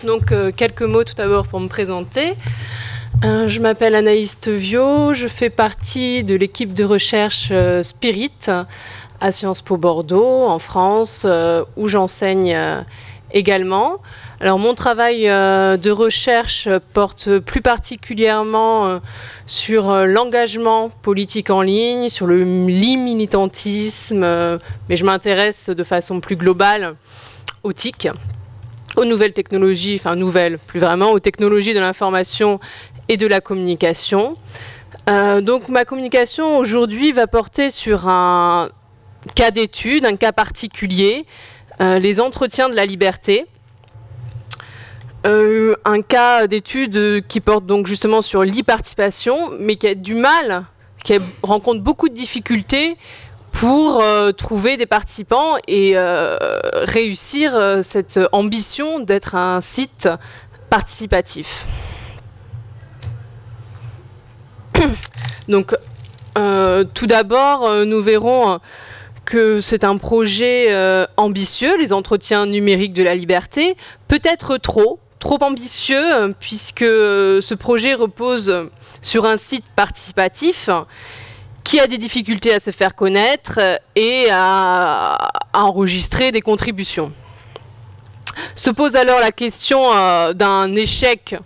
Donc, quelques mots tout d'abord pour me présenter. Je m'appelle Anaïs Thévio, je fais partie de l'équipe de recherche Spirit à Sciences Po Bordeaux, en France, où j'enseigne également. Alors, mon travail de recherche porte plus particulièrement sur l'engagement politique en ligne, sur l'e-militantisme, mais je m'intéresse de façon plus globale aux TIC, aux nouvelles technologies, enfin nouvelles, plus vraiment, aux technologies de l'information et de la communication. Donc ma communication aujourd'hui va porter sur un cas d'étude, un cas particulier, les entretiens de la liberté. Un cas d'étude qui porte donc justement sur l'e-participation, mais qui a du mal, qui rencontre beaucoup de difficultés pour trouver des participants et réussir cette ambition d'être un site participatif. Donc, tout d'abord, nous verrons que c'est un projet ambitieux, les entretiens numériques de la liberté, peut-être trop ambitieux, puisque ce projet repose sur un site participatif qui a des difficultés à se faire connaître et à enregistrer des contributions. Se pose alors la question d'un échec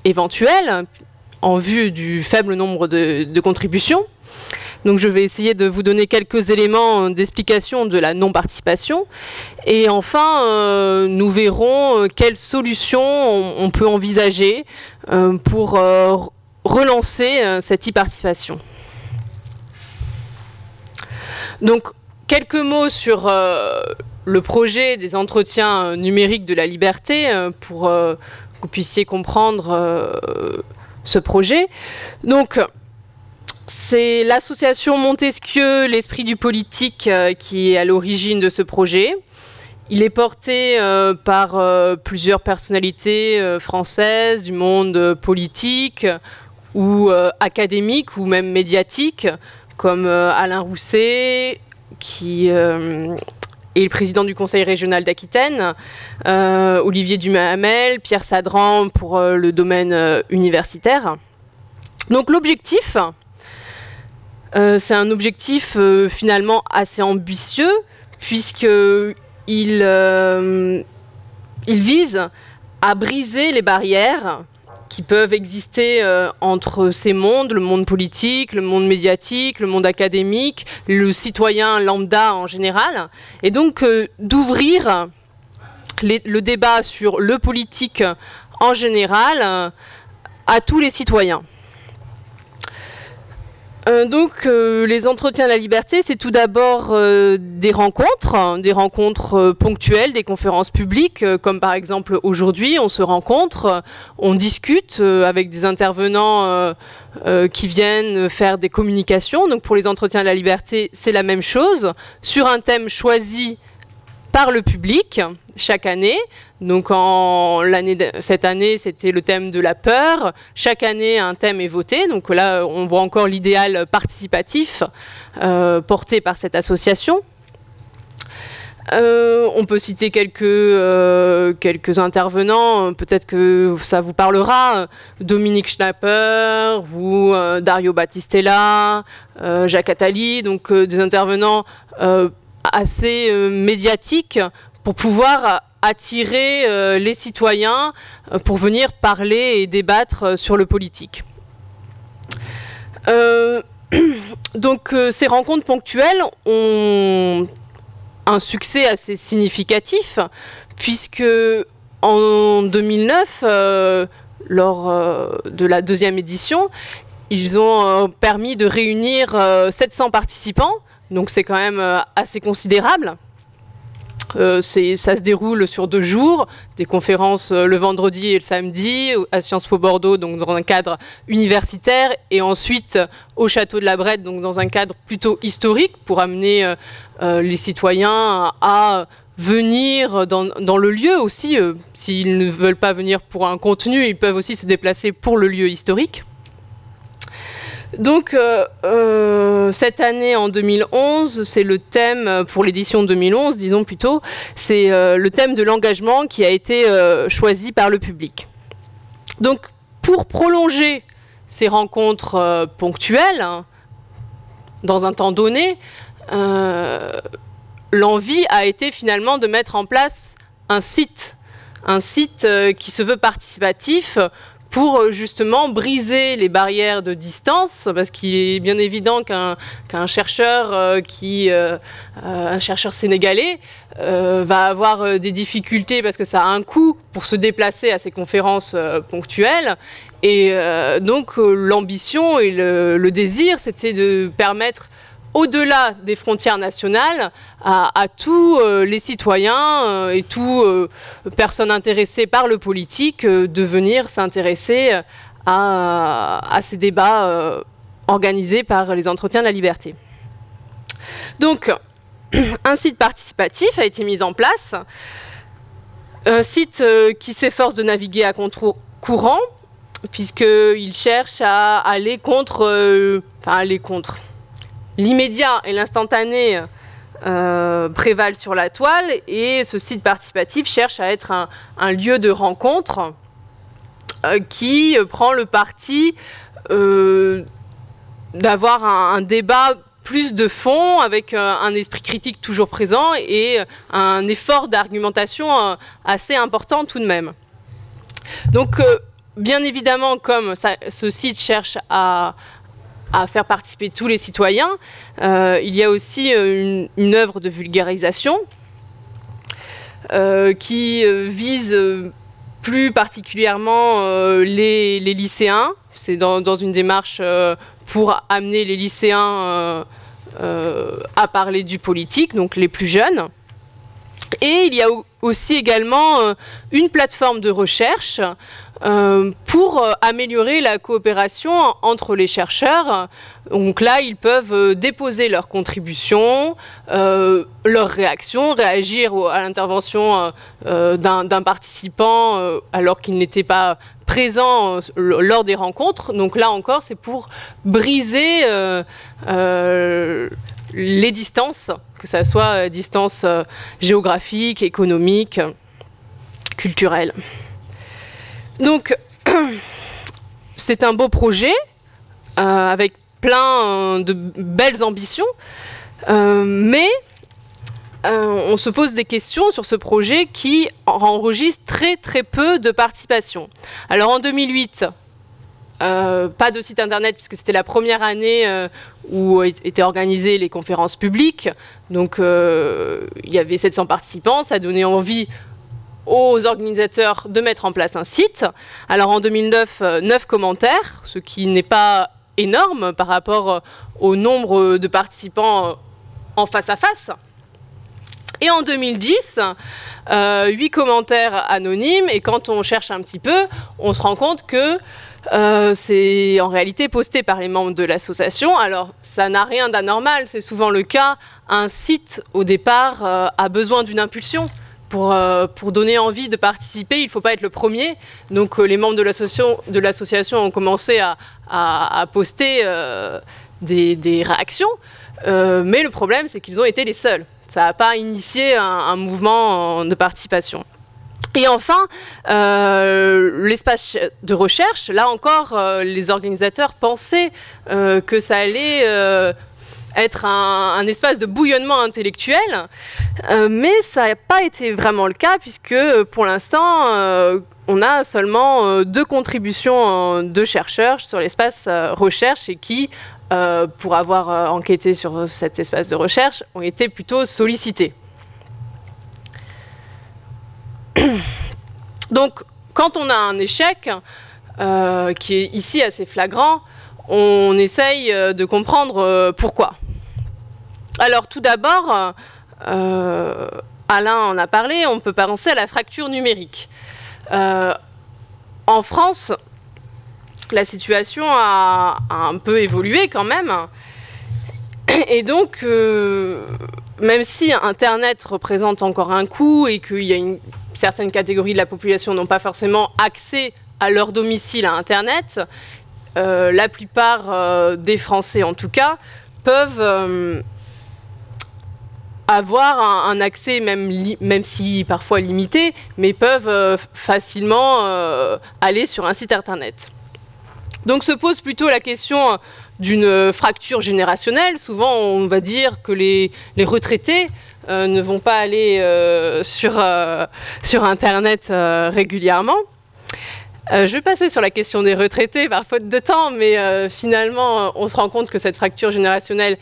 éventuel, en vue du faible nombre de contributions. Donc je vais essayer de vous donner quelques éléments d'explication de la non-participation. Et enfin, nous verrons quelles solutions on peut envisager pour relancer cette e-participation. Donc, quelques mots sur le projet des entretiens numériques de la liberté pour que vous puissiez comprendre ce projet. Donc, c'est l'association Montesquieu, l'esprit du politique, qui est à l'origine de ce projet. Il est porté par plusieurs personnalités françaises du monde politique ou académique ou même médiatique, comme Alain Rousset, qui est le président du Conseil régional d'Aquitaine, Olivier Duhamel, Pierre Sadran pour le domaine universitaire. Donc l'objectif, c'est un objectif finalement assez ambitieux, puisqu'il vise à briser les barrières qui peuvent exister entre ces mondes, le monde politique, le monde médiatique, le monde académique, le citoyen lambda en général, et donc d'ouvrir le débat sur le politique en général à tous les citoyens. Donc les entretiens de la liberté, c'est tout d'abord des rencontres ponctuelles, des conférences publiques, comme par exemple aujourd'hui, on se rencontre, on discute avec des intervenants qui viennent faire des communications. Donc pour les entretiens de la liberté, c'est la même chose, sur un thème choisi par le public chaque année. Donc cette année, c'était le thème de la peur. Chaque année, un thème est voté. Donc là, on voit encore l'idéal participatif porté par cette association. On peut citer quelques intervenants, peut-être que ça vous parlera, Dominique Schnapper ou Dario Battistella, Jacques Attali, donc des intervenants assez médiatiques pour pouvoir attirer les citoyens pour venir parler et débattre sur le politique. Donc ces rencontres ponctuelles ont un succès assez significatif, puisque en 2009, lors de la deuxième édition, ils ont permis de réunir 700 participants, donc c'est quand même assez considérable. Ça se déroule sur 2 jours, des conférences le vendredi et le samedi à Sciences Po Bordeaux, donc dans un cadre universitaire, et ensuite au Château de la Brette, donc dans un cadre plutôt historique, pour amener les citoyens à venir dans le lieu aussi. S'ils ne veulent pas venir pour un contenu, ils peuvent aussi se déplacer pour le lieu historique. Donc cette année en 2011, c'est le thème, pour l'édition 2011 disons plutôt, c'est le thème de l'engagement qui a été choisi par le public. Donc pour prolonger ces rencontres ponctuelles, dans un temps donné, l'envie a été finalement de mettre en place un site qui se veut participatif, pour justement briser les barrières de distance, parce qu'il est bien évident qu'un chercheur un chercheur sénégalais va avoir des difficultés parce que ça a un coût pour se déplacer à ces conférences ponctuelles. Et donc l'ambition et le désir, c'était de permettre, au-delà des frontières nationales, à tous les citoyens et toutes personnes intéressées par le politique de venir s'intéresser à ces débats organisés par les entretiens de la liberté. Donc, un site participatif a été mis en place, un site qui s'efforce de naviguer à contre-courant, puisqu'il cherche à aller contre... L'immédiat et l'instantané prévalent sur la toile, et ce site participatif cherche à être un lieu de rencontre qui prend le parti d'avoir un débat plus de fond, avec un esprit critique toujours présent et un effort d'argumentation assez important tout de même. Donc, bien évidemment, comme ce site cherche à faire participer tous les citoyens, il y a aussi une œuvre de vulgarisation qui vise plus particulièrement les lycéens. C'est dans une démarche pour amener les lycéens à parler du politique, donc les plus jeunes. Et il y a aussi également une plateforme de recherche pour améliorer la coopération entre les chercheurs. Donc là, ils peuvent déposer leurs contributions, leurs réactions, réagir à l'intervention d'un participant alors qu'il n'était pas présent lors des rencontres. Donc là encore, c'est pour briser les distances, que ce soit distances géographiques, économiques, culturelles. Donc, c'est un beau projet avec plein de belles ambitions, mais on se pose des questions sur ce projet qui enregistre très très peu de participation. Alors en 2008, pas de site internet puisque c'était la première année où étaient organisées les conférences publiques. Donc il y avait 700 participants, ça donnait envie aux organisateurs de mettre en place un site. Alors en 2009, 9 commentaires, ce qui n'est pas énorme par rapport au nombre de participants en face à face. Et en 2010, 8 commentaires anonymes, et quand on cherche un petit peu, on se rend compte que c'est en réalité posté par les membres de l'association. Alors, ça n'a rien d'anormal, c'est souvent le cas. Un site, au départ, a besoin d'une impulsion. Pour donner envie de participer, il ne faut pas être le premier. Donc, les membres de l'association ont commencé à poster des réactions. Mais le problème, c'est qu'ils ont été les seuls. Ça n'a pas initié un mouvement de participation. Et enfin, l'espace de recherche, là encore, les organisateurs pensaient que ça allait être un espace de bouillonnement intellectuel, mais ça n'a pas été vraiment le cas, puisque pour l'instant, on a seulement 2 contributions de chercheurs sur l'espace recherche et qui, pour avoir enquêté sur cet espace de recherche, ont été plutôt sollicités. Donc, quand on a un échec, qui est ici assez flagrant, on essaye de comprendre pourquoi. Alors, tout d'abord, Alain en a parlé, on peut penser à la fracture numérique. En France, la situation a un peu évolué quand même. Et donc, même si Internet représente encore un coût et qu'il y a une certaine catégorie de la population n'ont pas forcément accès à leur domicile à Internet, la plupart des Français en tout cas peuvent avoir un accès, même si parfois limité, mais peuvent facilement aller sur un site Internet. Donc se pose plutôt la question d'une fracture générationnelle. Souvent on va dire que les retraités ne vont pas aller sur Internet régulièrement. Je vais passer sur la question des retraités par faute de temps, mais finalement on se rend compte que cette fracture générationnelle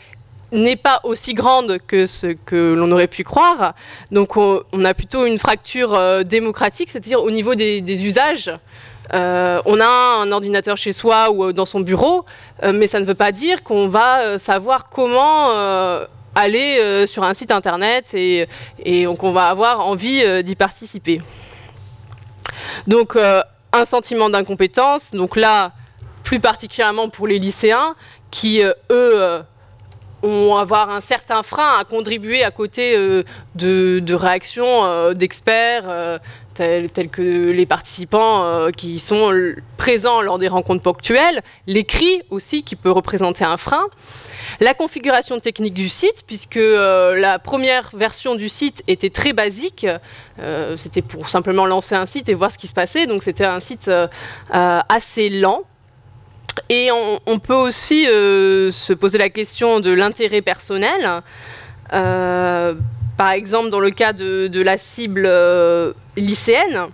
n'est pas aussi grande que ce que l'on aurait pu croire. Donc on a plutôt une fracture démocratique, c'est-à-dire au niveau des usages. On a un ordinateur chez soi ou dans son bureau, mais ça ne veut pas dire qu'on va savoir comment aller sur un site internet et qu'on va avoir envie d'y participer. Donc un sentiment d'incompétence, donc là plus particulièrement pour les lycéens qui eux vont avoir un certain frein à contribuer à côté de réactions d'experts tels que les participants qui sont présents lors des rencontres ponctuelles, l'écrit aussi qui peut représenter un frein, la configuration technique du site, puisque la première version du site était très basique, c'était pour simplement lancer un site et voir ce qui se passait, donc c'était un site assez lent. Et on peut aussi se poser la question de l'intérêt personnel. Par exemple, dans le cas de la cible lycéenne,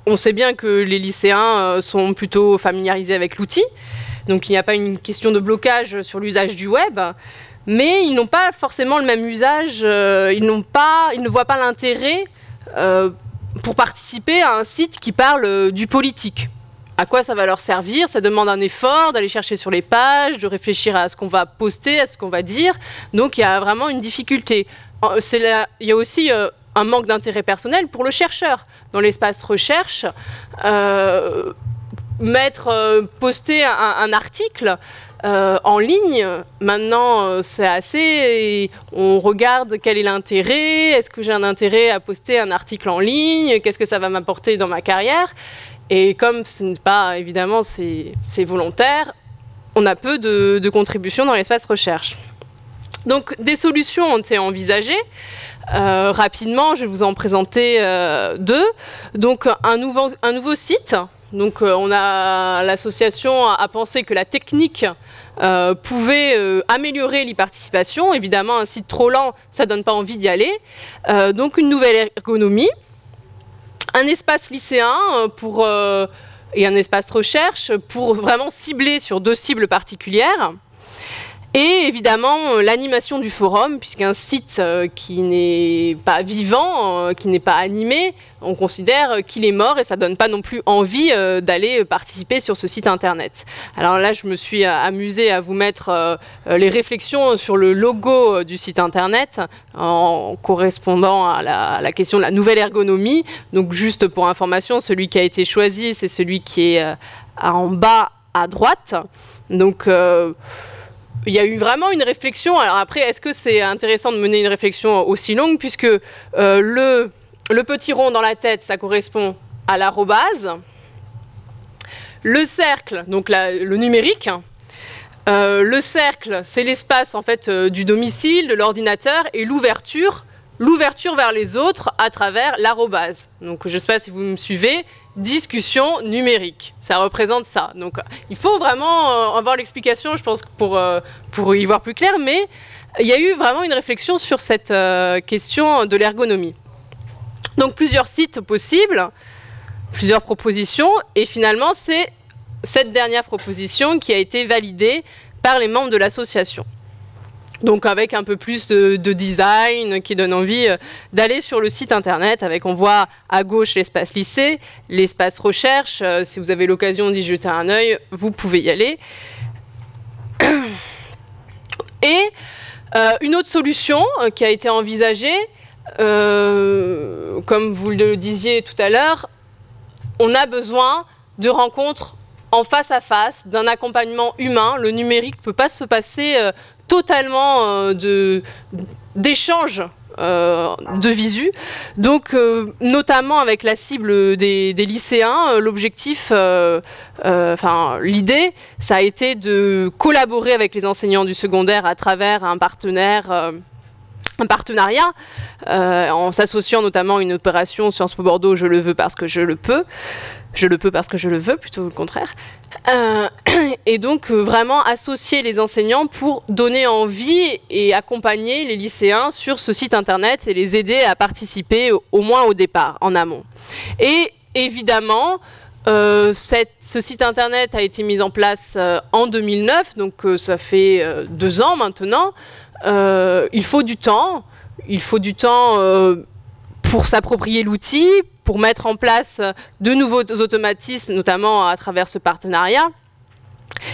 on sait bien que les lycéens sont plutôt familiarisés avec l'outil, donc il n'y a pas une question de blocage sur l'usage du web, mais ils n'ont pas forcément le même usage, ils ne voient pas l'intérêt pour participer à un site qui parle du politique. À quoi ça va leur servir? Ça demande un effort d'aller chercher sur les pages, de réfléchir à ce qu'on va poster, à ce qu'on va dire. Donc il y a vraiment une difficulté. Il y a aussi un manque d'intérêt personnel pour le chercheur. Dans l'espace recherche, poster un article en ligne, maintenant c'est assez... On regarde quel est l'intérêt, est-ce que j'ai un intérêt à poster un article en ligne, qu'est-ce que ça va m'apporter dans ma carrière? Et comme ce n'est pas, évidemment, c'est volontaire, on a peu de contributions dans l'espace recherche. Donc, des solutions ont été envisagées. Rapidement, je vais vous en présenter 2. Donc, un nouveau site. Donc, l'association a pensé que la technique pouvait améliorer l'e-participation. Évidemment, un site trop lent, ça donne pas envie d'y aller. Donc une nouvelle ergonomie, un espace lycéen et un espace recherche pour vraiment cibler sur 2 cibles particulières. Et évidemment, l'animation du forum, puisqu'un site qui n'est pas vivant, qui n'est pas animé, on considère qu'il est mort et ça ne donne pas non plus envie d'aller participer sur ce site internet. Alors là, je me suis amusée à vous mettre les réflexions sur le logo du site internet en correspondant à la question de la nouvelle ergonomie. Donc juste pour information, celui qui a été choisi, c'est celui qui est en bas à droite. Donc il y a eu vraiment une réflexion. Alors après, est-ce que c'est intéressant de mener une réflexion aussi longue, puisque le petit rond dans la tête, ça correspond à l'arrobase. Le cercle, donc le numérique. Le cercle, c'est l'espace en fait du domicile, de l'ordinateur, et l'ouverture vers les autres à travers l'arrobase. Donc je ne sais pas si vous me suivez. Discussion numérique, ça représente ça. Donc il faut vraiment avoir l'explication, je pense, pour y voir plus clair, mais il y a eu vraiment une réflexion sur cette question de l'ergonomie. Donc plusieurs sites possibles, plusieurs propositions, et finalement c'est cette dernière proposition qui a été validée par les membres de l'association. Donc avec un peu plus de design qui donne envie d'aller sur le site internet. On voit à gauche l'espace lycée, l'espace recherche. Si vous avez l'occasion d'y jeter un œil, vous pouvez y aller. Et une autre solution qui a été envisagée, comme vous le disiez tout à l'heure, on a besoin de rencontres en face à face, d'un accompagnement humain. Le numérique ne peut pas se passer totalement d'échanges de visu. Donc, notamment avec la cible des lycéens, l'objectif, l'idée, ça a été de collaborer avec les enseignants du secondaire à travers un partenariat, en s'associant notamment à une opération Sciences Po Bordeaux, je le veux parce que je le peux. Je le peux parce que je le veux, plutôt le contraire. Et donc, vraiment associer les enseignants pour donner envie et accompagner les lycéens sur ce site internet et les aider à participer, au moins au départ, en amont. Et évidemment, ce site internet a été mis en place en 2009, donc ça fait 2 ans maintenant. Il faut du temps. Il faut du temps pour s'approprier l'outil, pour mettre en place de nouveaux automatismes, notamment à travers ce partenariat.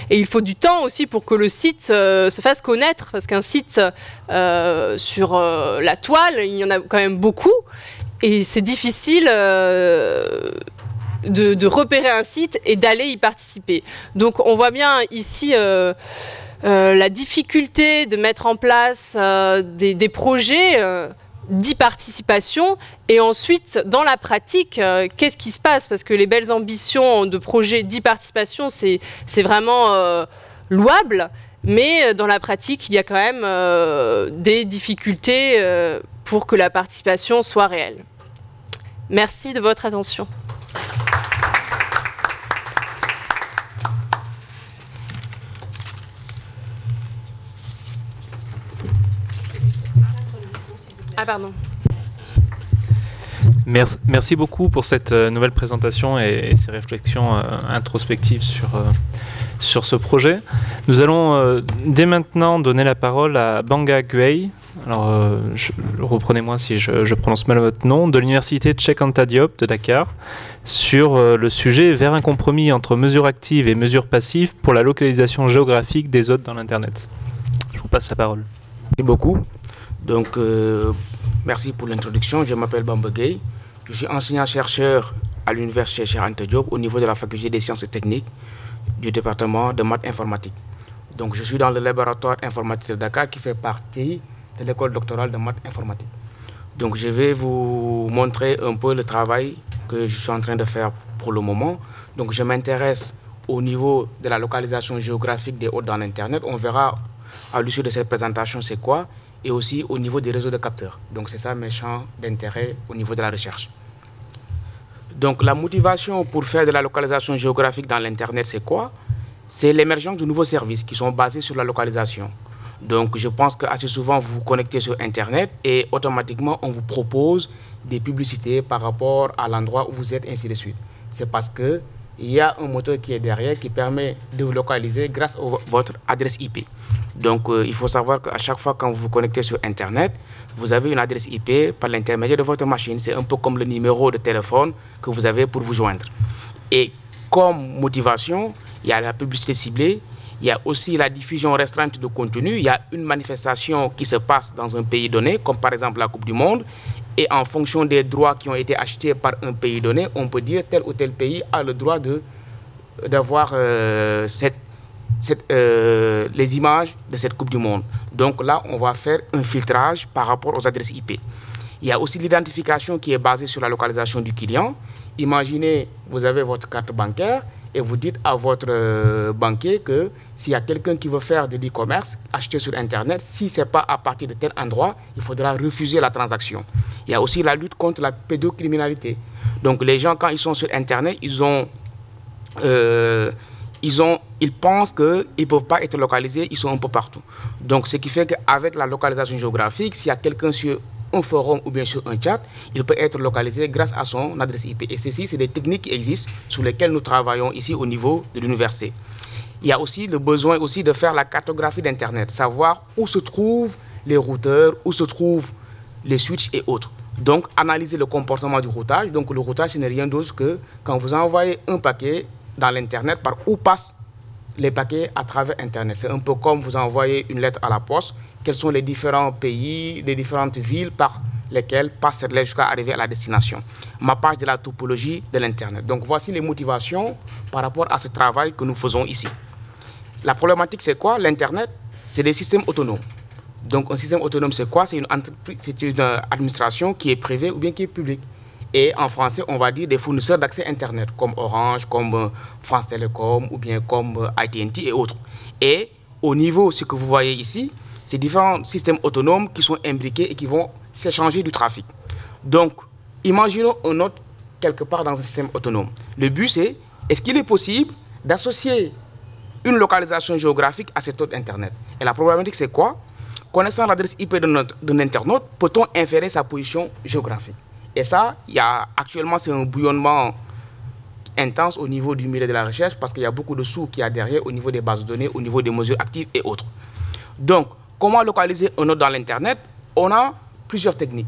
Et il faut du temps aussi pour que le site se fasse connaître, parce qu'un site sur la toile, il y en a quand même beaucoup, et c'est difficile de repérer un site et d'aller y participer. Donc on voit bien ici la difficulté de mettre en place des projets d'e-participation, et ensuite dans la pratique, qu'est-ce qui se passe? Parce que les belles ambitions de projets d'e-participation, c'est vraiment louable, mais dans la pratique, il y a quand même des difficultés pour que la participation soit réelle. Merci de votre attention. Ah pardon. Merci beaucoup pour cette nouvelle présentation et ces réflexions introspectives sur ce projet. Nous allons dès maintenant donner la parole à Banga Gueye. Alors, reprenez-moi si je prononce mal votre nom, de l'université Cheikh Anta Diop de Dakar, sur le sujet vers un compromis entre mesures actives et mesures passives pour la localisation géographique des hôtes dans l'Internet. Je vous passe la parole. Merci beaucoup. Donc, merci pour l'introduction. Je m'appelle Bamba Gueye. Je suis enseignant-chercheur à l'université Cheikh Anta Diop au niveau de la faculté des sciences et techniques du département de maths informatique. Donc, je suis dans le laboratoire informatique de Dakar qui fait partie de l'école doctorale de maths informatique. Donc, je vais vous montrer un peu le travail que je suis en train de faire pour le moment. Donc, je m'intéresse au niveau de la localisation géographique des hôtes dans l'Internet. On verra à l'issue de cette présentation c'est quoi, et aussi au niveau des réseaux de capteurs. Donc c'est ça mes champs d'intérêt au niveau de la recherche. Donc la motivation pour faire de la localisation géographique dans l'Internet, c'est quoi? c'est l'émergence de nouveaux services qui sont basés sur la localisation. Donc, je pense qu'assez souvent, vous vous connectez sur Internet et automatiquement, on vous propose des publicités par rapport à l'endroit où vous êtes, ainsi de suite. C'est parce qu'il y a un moteur qui est derrière qui permet de vous localiser grâce à votre adresse IP. Donc, il faut savoir qu'à chaque fois quand vous vous connectez sur Internet, vous avez une adresse IP par l'intermédiaire de votre machine. C'est un peu comme le numéro de téléphone que vous avez pour vous joindre. Et comme motivation, il y a la publicité ciblée, il y a aussi la diffusion restreinte de contenu. Il y a une manifestation qui se passe dans un pays donné, comme par exemple la Coupe du Monde. Et en fonction des droits qui ont été achetés par un pays donné, on peut dire tel ou tel pays a le droit d'avoir les images de cette Coupe du Monde. Donc là, on va faire un filtrage par rapport aux adresses IP. Il y a aussi l'identification qui est basée sur la localisation du client. Imaginez, vous avez votre carte bancaire et vous dites à votre banquier que s'il y a quelqu'un qui veut faire de l'e-commerce, acheter sur Internet, si ce n'est pas à partir de tel endroit, il faudra refuser la transaction. Il y a aussi la lutte contre la pédocriminalité. Donc les gens, quand ils sont sur Internet, ils pensent qu'ils ne peuvent pas être localisés, ils sont un peu partout. Donc ce qui fait qu'avec la localisation géographique, s'il y a quelqu'un sur un forum ou bien sur un chat, il peut être localisé grâce à son adresse IP. Et ceci, c'est des techniques qui existent sur lesquelles nous travaillons ici au niveau de l'université. Il y a aussi le besoin aussi de faire la cartographie d'Internet, savoir où se trouvent les routeurs, où se trouvent les switches et autres. Donc, analyser le comportement du routage. Donc, le routage, ce n'est rien d'autre que quand vous envoyez un paquet dans l'Internet, par où passent les paquets à travers Internet. C'est un peu comme vous envoyez une lettre à la poste. Quels sont les différents pays, les différentes villes par lesquelles passe cette lettre jusqu'à arriver à la destination. Mappage de la topologie de l'Internet. Donc, voici les motivations par rapport à ce travail que nous faisons ici. La problématique, c'est quoi? L'Internet, c'est des systèmes autonomes. Donc, un système autonome, c'est quoi? C'est une administration qui est privée ou bien qui est publique. Et en français, on va dire des fournisseurs d'accès Internet, comme Orange, comme France Télécom, ou bien comme AT&T et autres. Et au niveau, ce que vous voyez ici, c'est différents systèmes autonomes qui sont imbriqués et qui vont s'échanger du trafic. Donc, imaginons un autre quelque part dans un système autonome. Le but, c'est, est-ce qu'il est possible d'associer une localisation géographique à cet autre Internet? Et la problématique, c'est quoi? Connaissant l'adresse IP d'un internaute, peut-on inférer sa position géographique? Et ça, actuellement, c'est un bouillonnement intense au niveau du milieu de la recherche parce qu'il y a beaucoup de sous qu'il y a derrière au niveau des bases de données, au niveau des mesures actives et autres. Donc, comment localiser un node dans l'Internet? On a plusieurs techniques.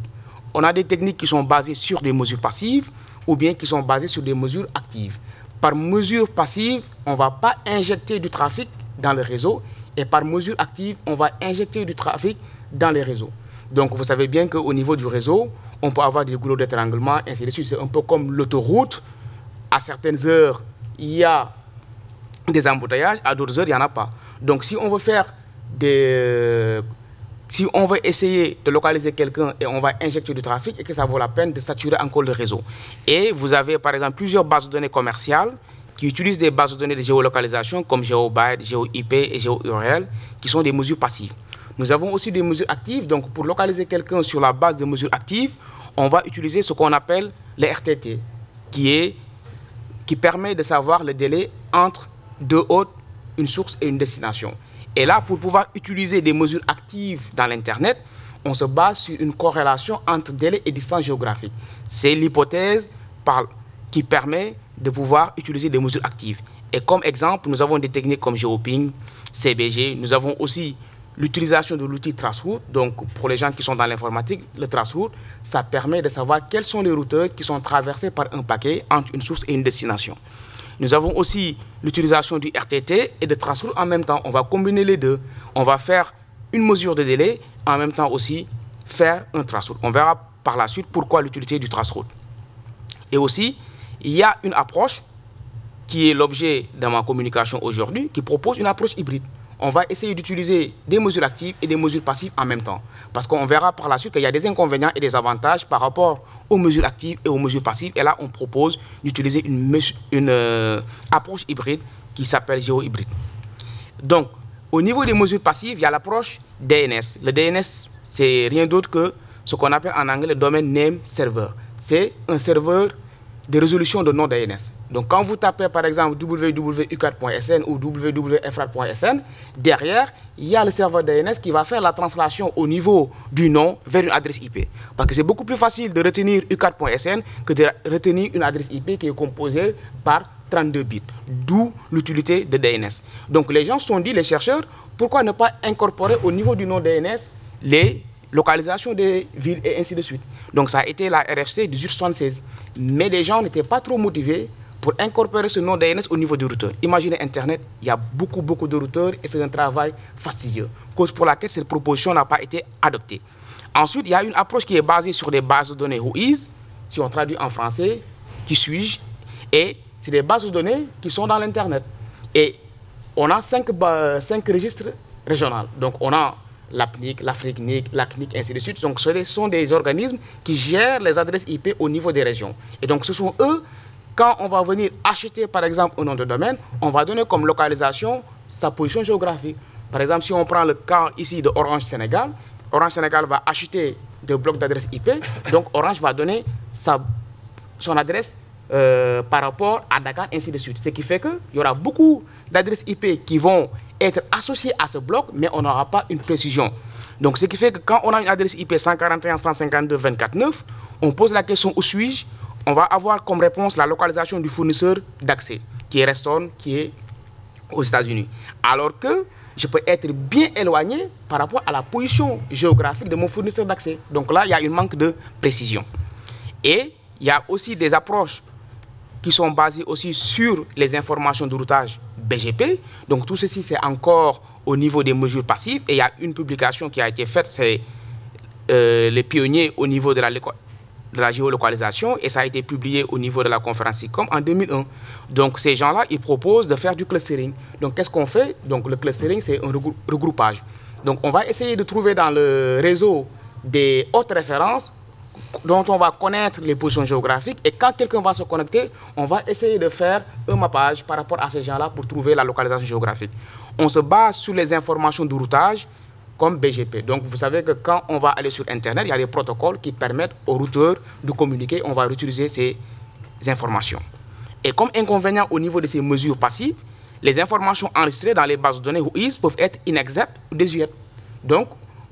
On a des techniques qui sont basées sur des mesures passives ou bien qui sont basées sur des mesures actives. Par mesure passive, on ne va pas injecter du trafic dans le réseau et par mesure active, on va injecter du trafic dans les réseaux. Donc, vous savez bien qu'au niveau du réseau, on peut avoir des goulots d'étranglement, ainsi de suite. C'est un peu comme l'autoroute. À certaines heures, il y a des embouteillages, à d'autres heures, il n'y en a pas. Donc, si on veut essayer de localiser quelqu'un et on va injecter du trafic et que ça vaut la peine de saturer encore le réseau. Et vous avez par exemple plusieurs bases de données commerciales qui utilisent des bases de données de géolocalisation comme GeoByte, GeoIP et GeoURL qui sont des mesures passives. Nous avons aussi des mesures actives. Donc pour localiser quelqu'un sur la base de mesures actives, on va utiliser ce qu'on appelle les RTT qui permet de savoir le délai entre deux hôtes, une source et une destination. Et là, pour pouvoir utiliser des mesures actives dans l'Internet, on se base sur une corrélation entre délai et distance géographique. C'est l'hypothèse qui permet de pouvoir utiliser des mesures actives. Et comme exemple, nous avons des techniques comme GeoPing, CBG. Nous avons aussi l'utilisation de l'outil Traceroute. Donc, pour les gens qui sont dans l'informatique, le Traceroute, ça permet de savoir quels sont les routeurs qui sont traversés par un paquet entre une source et une destination. Nous avons aussi l'utilisation du RTT et de Traceroute en même temps. On va combiner les deux. On va faire une mesure de délai, en même temps aussi faire un Traceroute. On verra par la suite pourquoi l'utilité du Traceroute. Et aussi, il y a une approche qui est l'objet de ma communication aujourd'hui, qui propose une approche hybride. On va essayer d'utiliser des mesures actives et des mesures passives en même temps. Parce qu'on verra par la suite qu'il y a des inconvénients et des avantages par rapport aux mesures actives et aux mesures passives. Et là, on propose d'utiliser une approche hybride qui s'appelle GeoHybride. Donc, au niveau des mesures passives, il y a l'approche DNS. Le DNS, c'est rien d'autre que ce qu'on appelle en anglais le Domain Name Server. C'est un serveur de résolution de nom DNS. Donc quand vous tapez par exemple www.ucat.sn ou www.efrat.sn, derrière, il y a le serveur DNS qui va faire la translation au niveau du nom vers une adresse IP. Parce que c'est beaucoup plus facile de retenir ucat.sn que de retenir une adresse IP qui est composée par 32 bits, d'où l'utilité de DNS. Donc les gens se sont dit, les chercheurs, pourquoi ne pas incorporer au niveau du nom DNS les localisations des villes et ainsi de suite. Donc ça a été la RFC 1876. Mais les gens n'étaient pas trop motivés pour incorporer ce nom DNS au niveau du routeur. Imaginez Internet, il y a beaucoup de routeurs et c'est un travail fastidieux. Cause pour laquelle cette proposition n'a pas été adoptée. Ensuite, il y a une approche qui est basée sur des bases de données WHOIS, si on traduit en français, qui suis-je, et c'est des bases de données qui sont dans l'Internet. Et on a 5 registres régionaux. Donc on a l'APNIC, l'AFRICNIC, l'ACNIC, ainsi de suite. Donc ce sont des organismes qui gèrent les adresses IP au niveau des régions. Et donc ce sont eux, quand on va venir acheter par exemple un nom de domaine, on va donner comme localisation sa position géographique. Par exemple, si on prend le cas ici de Orange Sénégal va acheter des blocs d'adresses IP, donc Orange va donner son adresse par rapport à Dakar, ainsi de suite. Ce qui fait qu'il y aura beaucoup d'adresses IP qui vont être associées à ce bloc, mais on n'aura pas une précision. Donc ce qui fait que quand on a une adresse IP 141.152.24.9, on pose la question où suis-je, on va avoir comme réponse la localisation du fournisseur d'accès, qui est Reston, qui est aux États-Unis. Alors que je peux être bien éloigné par rapport à la position géographique de mon fournisseur d'accès. Donc là, il y a un manque de précision. Et il y a aussi des approches qui sont basées aussi sur les informations de routage BGP. Donc tout ceci, c'est encore au niveau des mesures passives. Et il y a une publication qui a été faite, c'est les pionniers au niveau de la géolocalisation, et ça a été publié au niveau de la conférence SICOM en 2001. Donc ces gens-là, ils proposent de faire du clustering. Donc qu'est-ce qu'on fait? Donc le clustering, c'est un regroupage. Donc on va essayer de trouver dans le réseau des hautes références dont on va connaître les positions géographiques, et quand quelqu'un va se connecter, on va essayer de faire un mappage par rapport à ces gens-là pour trouver la localisation géographique. On se base sur les informations de routage comme BGP. Donc vous savez que quand on va aller sur Internet, il y a des protocoles qui permettent aux routeurs de communiquer. On va utiliser ces informations. Et comme inconvénient au niveau de ces mesures passives, les informations enregistrées dans les bases de données WHOIS peuvent être inexactes ou désuètes. Donc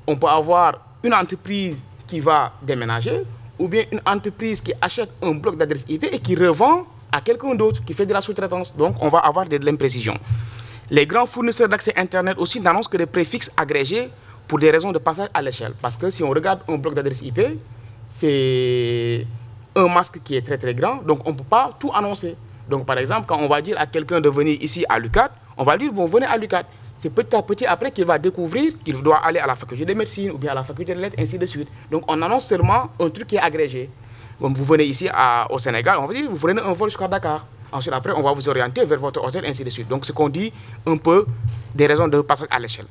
on peut avoir une entreprise qui va déménager, ou bien une entreprise qui achète un bloc d'adresse IP et qui revend à quelqu'un d'autre qui fait de la sous-traitance. Donc on va avoir de l'imprécision. Les grands fournisseurs d'accès Internet aussi n'annoncent que des préfixes agrégés pour des raisons de passage à l'échelle. Parce que si on regarde un bloc d'adresse IP, c'est un masque qui est très grand, donc on ne peut pas tout annoncer. Donc par exemple, quand on va dire à quelqu'un de venir ici à l'UCAD, on va dire, bon, venez à l'UCAD. C'est petit à petit après qu'il va découvrir qu'il doit aller à la faculté de médecine ou bien à la faculté de lettres, ainsi de suite. Donc on annonce seulement un truc qui est agrégé. Comme vous venez ici au Sénégal, on va dire, vous prenez un vol jusqu'à Dakar. Ensuite, après, on va vous orienter vers votre hôtel, ainsi de suite. Donc, ce qu'on dit un peu des raisons de passage à l'échelle.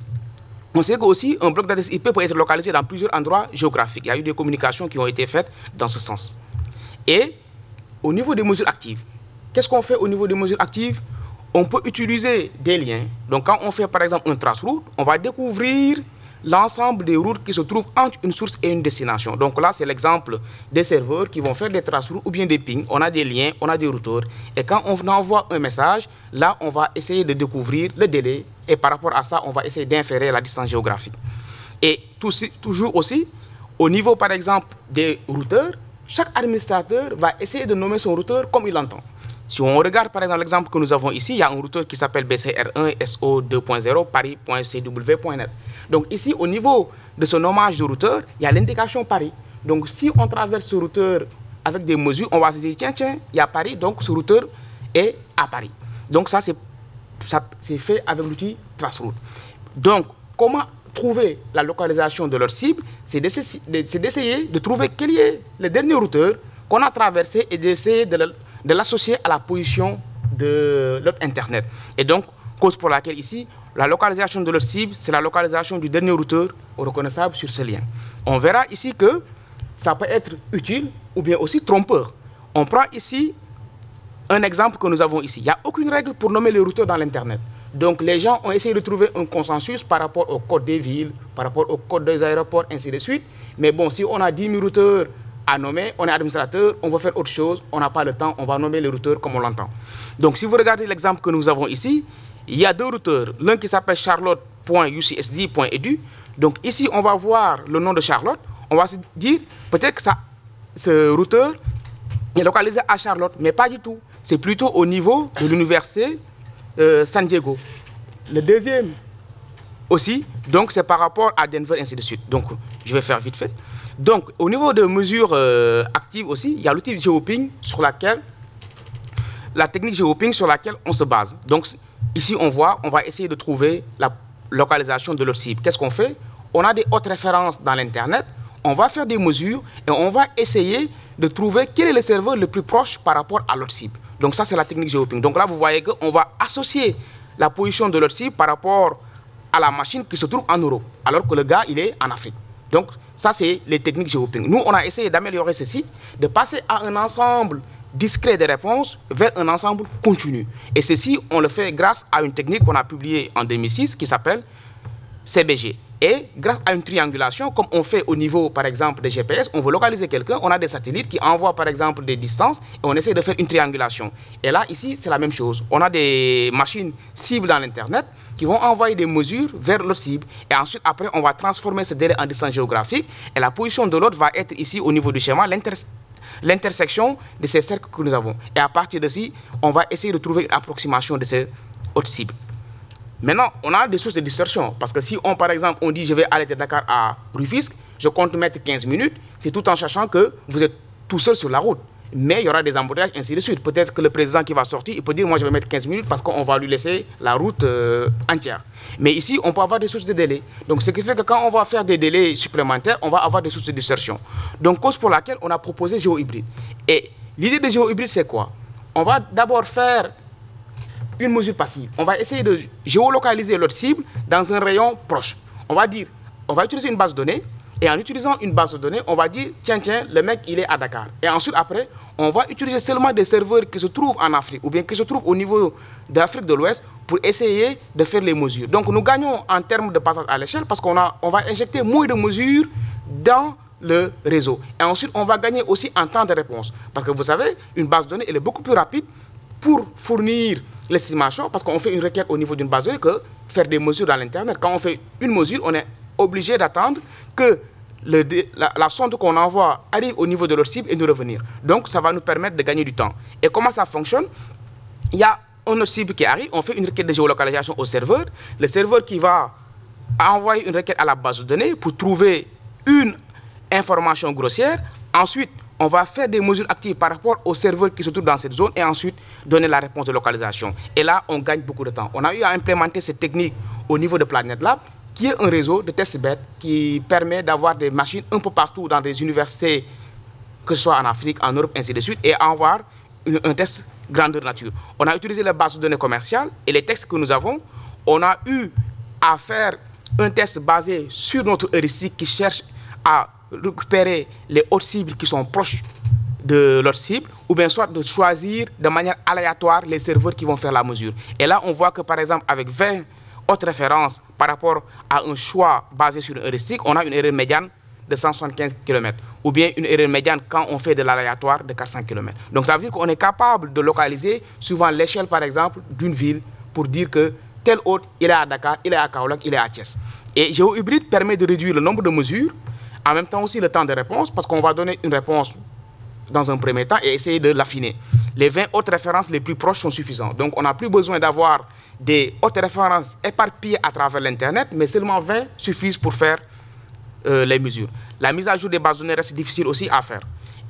On sait qu'aussi, un bloc d'adresse IP peut être localisé dans plusieurs endroits géographiques. Il y a eu des communications qui ont été faites dans ce sens. Et au niveau des mesures actives, qu'est-ce qu'on fait au niveau des mesures actives? On peut utiliser des liens. Donc, quand on fait, par exemple, un trace-route, on va découvrir l'ensemble des routes qui se trouvent entre une source et une destination. Donc là, c'est l'exemple des serveurs qui vont faire des trace-routes ou bien des pings. On a des liens, on a des routeurs. Et quand on envoie un message, là, on va essayer de découvrir le délai. Et par rapport à ça, on va essayer d'inférer la distance géographique. Et toujours aussi, au niveau, par exemple, des routeurs, chaque administrateur va essayer de nommer son routeur comme il l'entend. Si on regarde par exemple l'exemple que nous avons ici, il y a un routeur qui s'appelle BCR1 SO 2.0 Paris.cw.net. Donc ici, au niveau de ce nommage de routeur, il y a l'indication Paris. Donc si on traverse ce routeur avec des mesures, on va se dire, tiens, il y a Paris, donc ce routeur est à Paris. Donc ça, c'est fait avec l'outil Traceroute. Donc, comment trouver la localisation de leur cible? C'est d'essayer de trouver quel est le dernier routeur qu'on a traversé et d'essayer de l'associer à la position de notre Internet. Et donc, cause pour laquelle ici, la localisation de leur cible, c'est la localisation du dernier routeur reconnaissable sur ce lien. On verra ici que ça peut être utile ou bien aussi trompeur. On prend ici un exemple que nous avons ici. Il n'y a aucune règle pour nommer les routeurs dans l'Internet. Donc, les gens ont essayé de trouver un consensus par rapport au code des villes, par rapport au code des aéroports, ainsi de suite. Mais bon, si on a 10 000 routeurs à nommer, on est administrateur, on veut faire autre chose, on n'a pas le temps, on va nommer le routeur comme on l'entend. Donc si vous regardez l'exemple que nous avons ici, il y a 2 routeurs, l'un qui s'appelle charlotte.ucsd.edu. Donc ici, on va voir le nom de Charlotte, on va se dire peut-être que ce routeur est localisé à Charlotte, mais pas du tout. C'est plutôt au niveau de l'université San Diego. Le deuxième aussi, donc c'est par rapport à Denver, ainsi de suite. Donc je vais faire vite fait. Donc au niveau de mesures actives aussi, il y a l'outil GeoPing sur laquelle, la technique GeoPing sur laquelle on se base. Donc ici on va essayer de trouver la localisation de leur cible. Qu'est-ce qu'on fait? On a des hautes références dans l'Internet, on va faire des mesures et on va essayer de trouver quel est le serveur le plus proche par rapport à leur cible. Donc ça, c'est la technique GeoPing. Donc là, vous voyez qu'on va associer la position de leur cible par rapport à la machine qui se trouve en Europe, alors que le gars, il est en Afrique. Donc ça, c'est les techniques GeoPing. Nous, on a essayé d'améliorer ceci, de passer à un ensemble discret de réponses vers un ensemble continu. Et ceci, on le fait grâce à une technique qu'on a publiée en 2006 qui s'appelle CBG. Et grâce à une triangulation, comme on fait au niveau, par exemple, des GPS, on veut localiser quelqu'un, on a des satellites qui envoient, par exemple, des distances, et on essaie de faire une triangulation. Et là, ici, c'est la même chose. On a des machines cibles dans l'Internet qui vont envoyer des mesures vers leur cible. Et ensuite, après, on va transformer ce délai en distance géographique. Et la position de l'autre va être ici, au niveau du schéma, l'intersection de ces cercles que nous avons. Et à partir de ci, on va essayer de trouver une approximation de ces autres cibles. Maintenant, on a des sources de distorsion. Parce que si, par exemple, on dit je vais aller de Dakar à Rufisque, je compte mettre 15 minutes, c'est tout en sachant que vous êtes tout seul sur la route. Mais il y aura des embouteillages, ainsi de suite. Peut-être que le président qui va sortir, il peut dire moi je vais mettre 15 minutes parce qu'on va lui laisser la route entière. Mais ici, on peut avoir des sources de délai. Donc, ce qui fait que quand on va faire des délais supplémentaires, on va avoir des sources de distorsion. Donc, cause pour laquelle on a proposé GeoHybride. Et l'idée de GeoHybride, c'est quoi? On va d'abord faire une mesure passive. On va essayer de géolocaliser notre cible dans un rayon proche. On va dire, on va utiliser une base de données, et en utilisant une base de données, on va dire, tiens, le mec, il est à Dakar. Et ensuite, après, on va utiliser seulement des serveurs qui se trouvent en Afrique, ou bien qui se trouvent au niveau de l'Afrique de l'Ouest, pour essayer de faire les mesures. Donc, nous gagnons en termes de passage à l'échelle, parce qu'on va injecter moins de mesures dans le réseau. Et ensuite, on va gagner aussi en temps de réponse. Parce que vous savez, une base de données, elle est beaucoup plus rapide pour fournir l'estimation, parce qu'on fait une requête au niveau d'une base de données, que faire des mesures dans l'Internet. Quand on fait une mesure, on est obligé d'attendre que la sonde qu'on envoie arrive au niveau de leur cible et nous revenir. Donc, ça va nous permettre de gagner du temps. Et comment ça fonctionne? Il y a une cible qui arrive, on fait une requête de géolocalisation au serveur. Le serveur qui va envoyer une requête à la base de données pour trouver une information grossière. Ensuite, on va faire des mesures actives par rapport au serveur qui se trouve dans cette zone et ensuite donner la réponse de localisation. Et là, on gagne beaucoup de temps. On a eu à implémenter cette technique au niveau de Planet Lab, qui est un réseau de testbed qui permet d'avoir des machines un peu partout dans des universités, que ce soit en Afrique, en Europe, ainsi de suite, et avoir un test grandeur nature. On a utilisé les bases de données commerciales et les textes que nous avons. On a eu à faire un test basé sur notre heuristique qui cherche à récupérer les autres cibles qui sont proches de leur cible, ou bien soit de choisir de manière aléatoire les serveurs qui vont faire la mesure. Et là, on voit que par exemple, avec 20 autres références par rapport à un choix basé sur une heuristique, on a une erreur médiane de 175 km, ou bien une erreur médiane quand on fait de l'aléatoire de 400 km. Donc ça veut dire qu'on est capable de localiser suivant l'échelle, par exemple, d'une ville, pour dire que tel autre, il est à Dakar, il est à Kaolack, il est à Thiès. Et GeoHybride permet de réduire le nombre de mesures, en même temps aussi le temps de réponse, parce qu'on va donner une réponse dans un premier temps et essayer de l'affiner. Les 20 autres références les plus proches sont suffisantes. Donc on n'a plus besoin d'avoir des autres références éparpillées à travers l'Internet, mais seulement 20 suffisent pour faire les mesures. La mise à jour des bases de données reste difficile aussi à faire.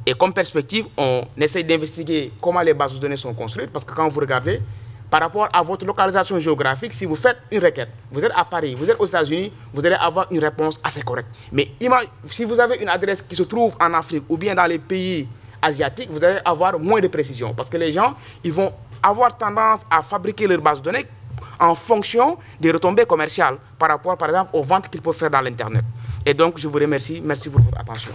Et comme perspective, on essaye d'investiguer comment les bases de données sont construites, parce que quand vous regardez, par rapport à votre localisation géographique, si vous faites une requête, vous êtes à Paris, vous êtes aux États-Unis, vous allez avoir une réponse assez correcte. Mais si vous avez une adresse qui se trouve en Afrique ou bien dans les pays asiatiques, vous allez avoir moins de précision. Parce que les gens, ils vont avoir tendance à fabriquer leur base de données en fonction des retombées commerciales par rapport, par exemple, aux ventes qu'ils peuvent faire dans l'Internet. Et donc, je vous remercie. Merci pour votre attention.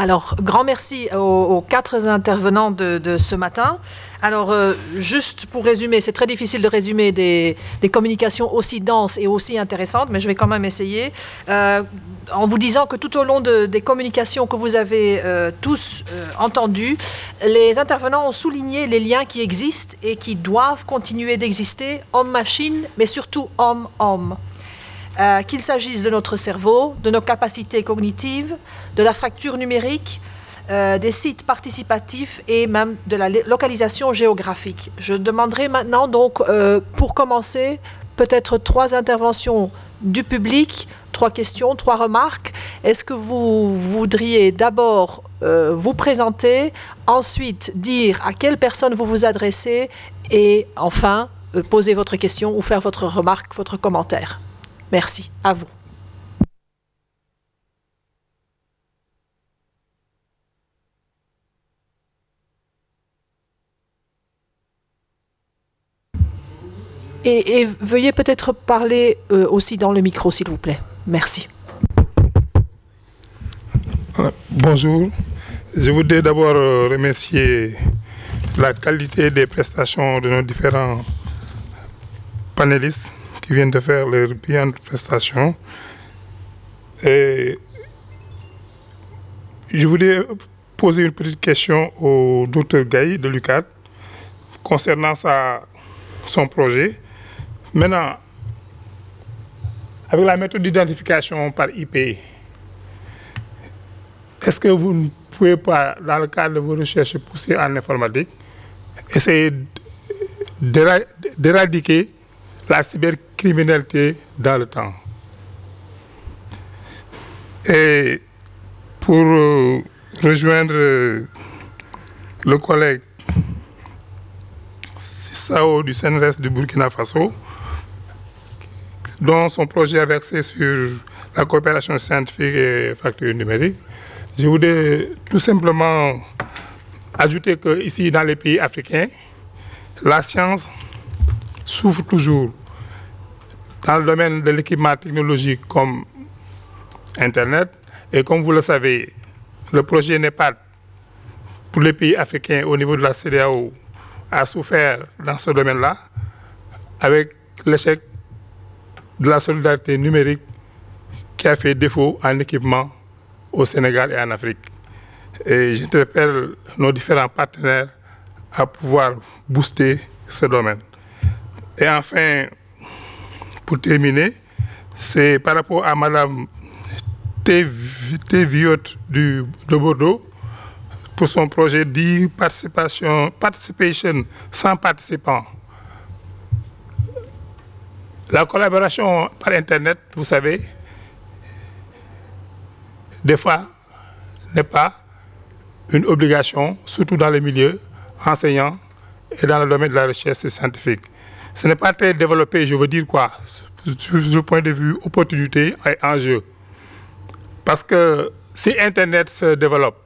Alors, grand merci aux 4 intervenants de ce matin. Alors, juste pour résumer, c'est très difficile de résumer des communications aussi denses et aussi intéressantes, mais je vais quand même essayer. En vous disant que tout au long des communications que vous avez tous entendues, les intervenants ont souligné les liens qui existent et qui doivent continuer d'exister, homme-machine, mais surtout homme-homme. Qu'il s'agisse de notre cerveau, de nos capacités cognitives, de la fracture numérique, des sites participatifs et même de la localisation géographique. Je demanderai maintenant donc, pour commencer, peut-être 3 interventions du public, 3 questions, 3 remarques. Est-ce que vous voudriez d'abord vous présenter, ensuite dire à quelle personne vous vous adressez et enfin poser votre question ou faire votre remarque, votre commentaire? Merci. À vous. Et veuillez peut-être parler aussi dans le micro, s'il vous plaît. Merci. Bonjour. Je voudrais d'abord remercier la qualité des prestations de nos différents panélistes qui viennent de faire leurs brillantes prestations. Et je voulais poser une petite question au Dr Gaye de l'UCAD concernant son projet. Maintenant, avec la méthode d'identification par IP, est-ce que vous ne pouvez pas, dans le cadre de vos recherches poussées en informatique, essayer d'éradiquer la cybercriminalité dans le temps? Et pour rejoindre le collègue Sissao du CNRS du Burkina Faso, dont son projet est axé sur la coopération scientifique et fracture numérique, je voudrais tout simplement ajouter qu'ici, dans les pays africains, la science souffre toujours dans le domaine de l'équipement technologique comme Internet. Et comme vous le savez, le projet NEPAD pour les pays africains au niveau de la CEDEAO a souffert dans ce domaine-là avec l'échec de la solidarité numérique qui a fait défaut en équipement au Sénégal et en Afrique. Et j'interpelle nos différents partenaires à pouvoir booster ce domaine. Et enfin, pour terminer, c'est par rapport à Madame Théviot de Bordeaux pour son projet dit participation sans participants. La collaboration par Internet, vous savez, des fois n'est pas une obligation, surtout dans les milieux enseignants et dans le domaine de la recherche scientifique. Ce n'est pas très développé, je veux dire quoi, du point de vue opportunité et enjeu. Parce que si Internet se développe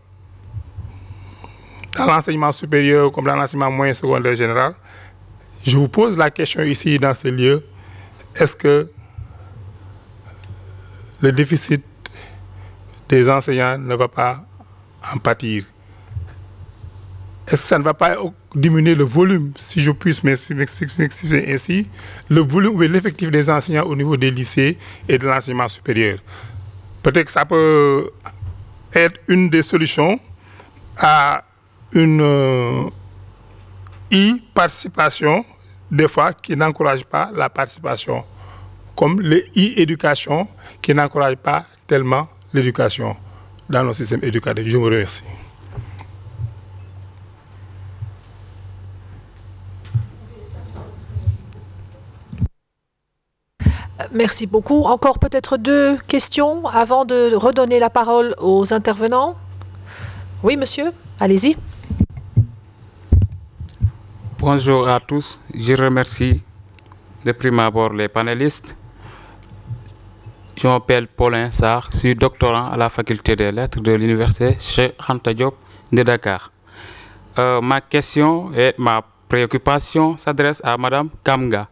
dans l'enseignement supérieur comme dans l'enseignement moyen secondaire général, je vous pose la question ici dans ce lieu, est-ce que le déficit des enseignants ne va pas en pâtir? Est-ce que ça ne va pas diminuer le volume, si je puisse m'expliquer ainsi, le volume ou l'effectif des enseignants au niveau des lycées et de l'enseignement supérieur? Peut-être que ça peut être une des solutions à une e-participation, des fois, qui n'encourage pas la participation, comme les e-éducation qui n'encouragent pas tellement l'éducation dans nos systèmes éducatifs. Je vous remercie. Merci beaucoup. Encore peut-être 2 questions avant de redonner la parole aux intervenants. Oui, monsieur, allez-y. Bonjour à tous. Je remercie de prime abord les panélistes. Je m'appelle Paulin Sarr, je suis doctorant à la faculté des lettres de l'université Cheikh Anta Diop de Dakar. Ma question et ma préoccupation s'adresse à Madame Kamga,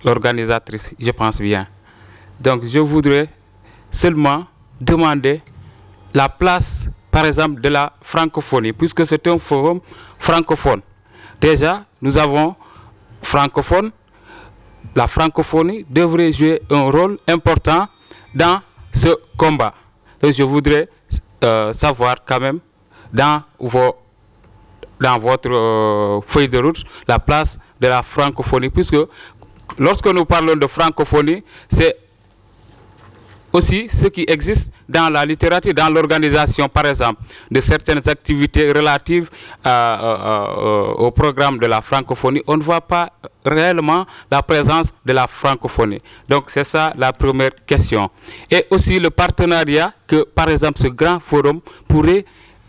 l'organisatrice, je pense bien. Donc je voudrais seulement demander la place, par par exemple, de la francophonie, puisque c'est un forum francophone. Déjà, nous avons francophone. La francophonie devrait jouer un rôle important dans ce combat. Donc, je voudrais savoir quand même dans votre feuille de route la place de la francophonie, puisque lorsque nous parlons de francophonie, c'est aussi ce qui existe dans la littérature, dans l'organisation, par exemple, de certaines activités relatives au programme de la francophonie. On ne voit pas réellement la présence de la francophonie. Donc, c'est ça la première question. Et aussi le partenariat que, par exemple, ce grand forum pourrait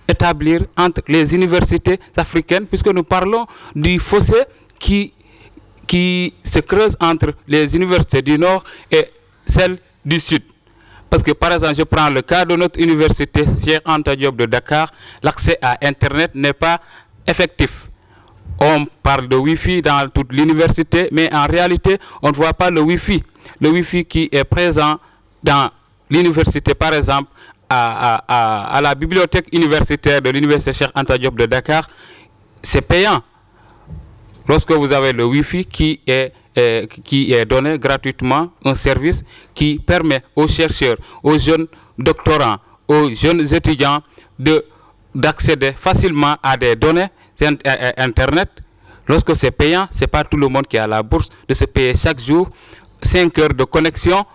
établir entre les universités africaines, puisque nous parlons du fossé qui se creuse entre les universités du Nord et celles du Sud. Parce que, par exemple, je prends le cas de notre université, Cheikh Anta Diop de Dakar, l'accès à Internet n'est pas effectif. On parle de Wi-Fi dans toute l'université, mais en réalité, on ne voit pas le Wi-Fi. Le Wi-Fi qui est présent dans l'université, par exemple, à la bibliothèque universitaire de l'université Cheikh Anta Diop de Dakar, c'est payant. Lorsque vous avez le Wi-Fi qui est donné gratuitement, un service qui permet aux chercheurs, aux jeunes doctorants, aux jeunes étudiants d'accéder facilement à des données Internet. Lorsque c'est payant, ce n'est pas tout le monde qui a la bourse de se payer chaque jour 5 heures de connexion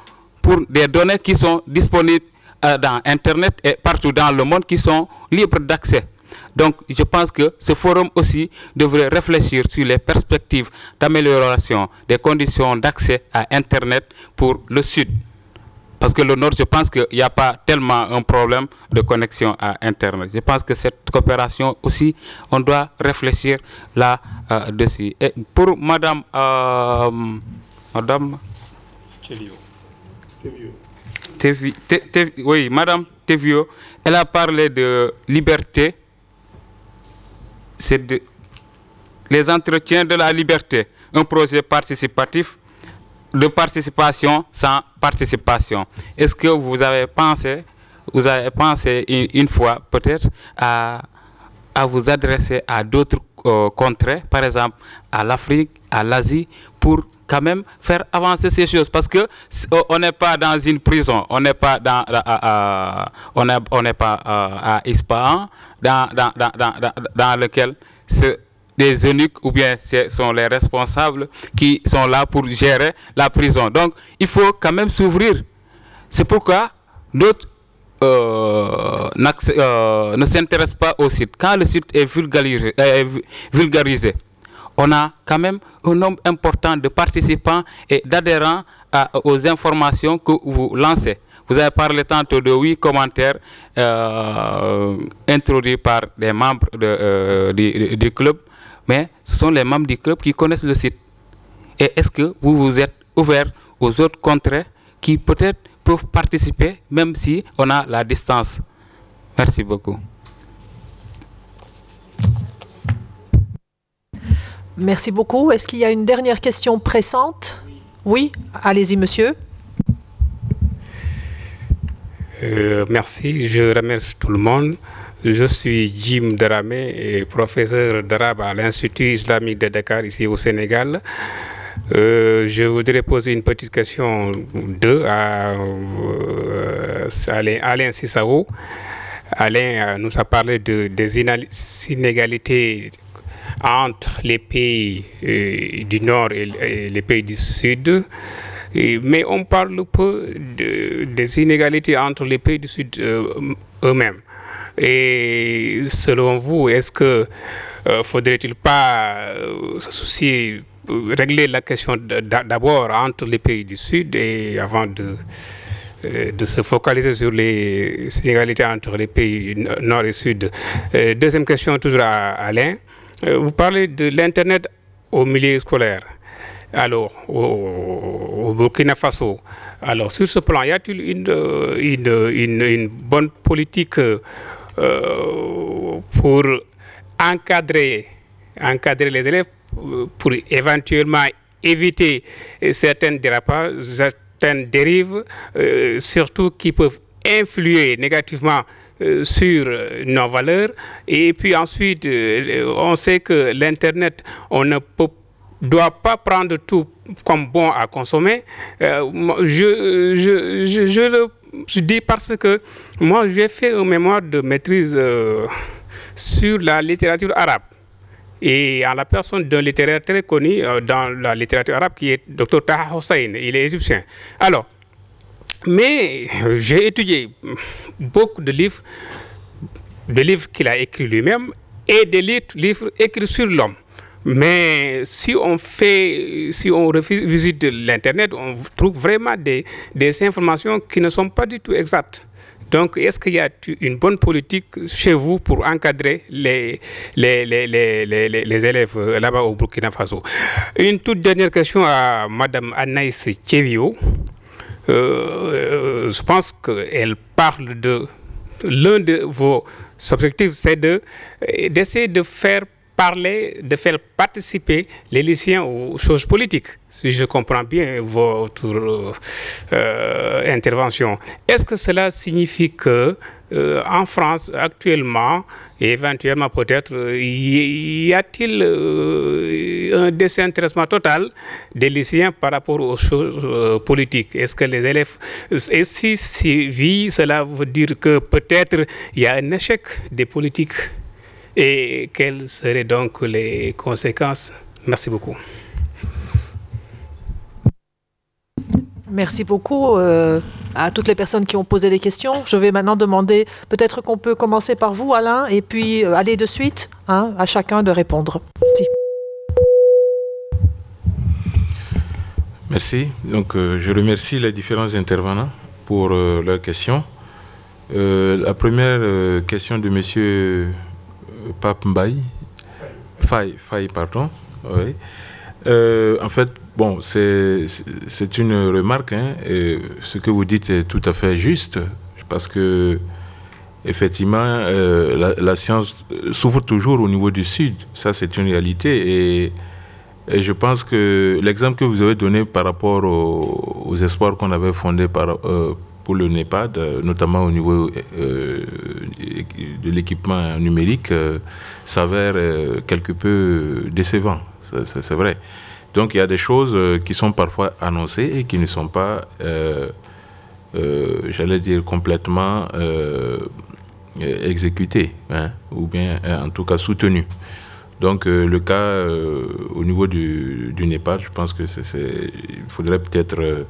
pour des données qui sont disponibles dans Internet et partout dans le monde qui sont libres d'accès. Donc, je pense que ce forum aussi devrait réfléchir sur les perspectives d'amélioration des conditions d'accès à Internet pour le Sud. Parce que le Nord, je pense qu'il n'y a pas tellement un problème de connexion à Internet. Je pense que cette coopération aussi, on doit réfléchir là-dessus. Et pour Madame Tevio, elle a parlé de liberté. C'est les entretiens de la liberté, un projet participatif de participation sans participation. Est-ce que vous avez pensé une fois peut-être à vous adresser à d'autres contrées, par exemple à l'Afrique, à l'Asie, pour quand même faire avancer ces choses, parce que on n'est pas dans une prison, on n'est pas à Ispahan, dans lequel des eunuques ou bien ce sont les responsables qui sont là pour gérer la prison. Donc il faut quand même s'ouvrir. C'est pourquoi d'autres ne s'intéressent pas au site. Quand le site est vulgarisé, on a quand même un nombre important de participants et d'adhérents aux informations que vous lancez. Vous avez parlé tantôt de 8 commentaires introduits par des membres du club, mais ce sont les membres du club qui connaissent le site. Et est-ce que vous vous êtes ouvert aux autres contrées qui peut-être peuvent participer, même si on a la distance? Merci beaucoup. Merci beaucoup. Est-ce qu'il y a une dernière question pressante? Oui, allez-y, monsieur. Merci, je remercie tout le monde. Je suis Jim Dramé, professeur d'arabe à l'Institut islamique de Dakar, ici au Sénégal. Je voudrais poser une petite question à Alain Cissao. Alain nous a parlé des inégalités entre les pays du Nord et les pays du Sud. Mais on parle peu des inégalités entre les pays du Sud eux-mêmes. Et selon vous, est-ce que faudrait-il pas se soucier, régler la question d'abord entre les pays du Sud et avant de se focaliser sur les inégalités entre les pays Nord et Sud? Deuxième question, toujours à Alain. Vous parlez de l'Internet au milieu scolaire. Alors, au Burkina Faso, alors sur ce plan, y a-t-il une bonne politique pour encadrer les élèves, pour éventuellement éviter certains dérapages, certaines dérives, surtout qui peuvent influer négativement sur nos valeurs. Et puis ensuite, on sait que l'Internet, on ne doit pas prendre tout comme bon à consommer. Je dis parce que moi, j'ai fait un mémoire de maîtrise sur la littérature arabe. Et en la personne d'un littéraire très connu dans la littérature arabe qui est Dr Taha Hossein, il est égyptien. Alors, mais j'ai étudié beaucoup de livres qu'il a écrits lui-même et des livres écrits sur l'homme. Mais si on visite l'Internet, on trouve vraiment des informations qui ne sont pas du tout exactes. Donc, est-ce qu'il y a une bonne politique chez vous pour encadrer les élèves là-bas au Burkina Faso? Une toute dernière question à Mme Anaïs Tchevio. Je pense qu'elle parle de l'un de vos objectifs, c'est d'essayer de faire participer les lycéens aux choses politiques, si je comprends bien votre intervention. Est-ce que cela signifie que en France actuellement, et éventuellement peut-être, y a-t-il un désintéressement total des lycéens par rapport aux choses politiques? Est-ce que les élèves, et si oui, cela veut dire que peut-être il y a un échec des politiques? Et quelles seraient donc les conséquences? Merci beaucoup. Merci beaucoup à toutes les personnes qui ont posé des questions. Je vais maintenant demander, peut-être qu'on peut commencer par vous, Alain, et puis aller de suite à chacun de répondre. Merci. Merci. Donc, je remercie les différents intervenants pour leurs questions. La première question de monsieur Pape Mbaye, Faye, pardon. Oui. En fait, bon, c'est une remarque. Ce que vous dites est tout à fait juste, parce que effectivement, la science souffre toujours au niveau du Sud. Ça, c'est une réalité. Et je pense que l'exemple que vous avez donné par rapport aux espoirs qu'on avait fondés pour le NEPAD, notamment au niveau de l'équipement numérique, s'avère quelque peu décevant, c'est vrai. Donc il y a des choses qui sont parfois annoncées et qui ne sont pas, j'allais dire, complètement exécutées, ou bien en tout cas soutenues. Donc le cas au niveau du NEPAD, je pense que il faudrait peut-être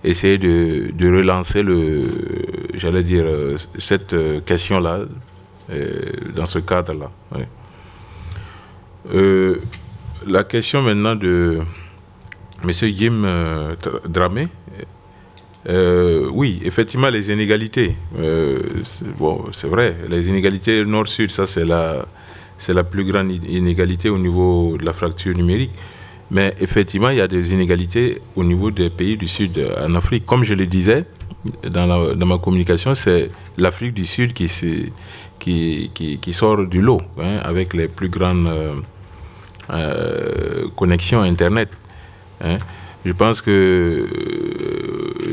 essayer de relancer j'allais dire, cette question-là dans ce cadre-là. Oui. La question maintenant de M. Jim Dramé. Oui, effectivement, les inégalités. C'est vrai, les inégalités nord-sud, ça c'est la plus grande inégalité au niveau de la fracture numérique. Mais effectivement, il y a des inégalités au niveau des pays du Sud en Afrique. Comme je le disais dans ma communication, c'est l'Afrique du Sud qui sort du lot, avec les plus grandes connexions Internet. Je pense qu'il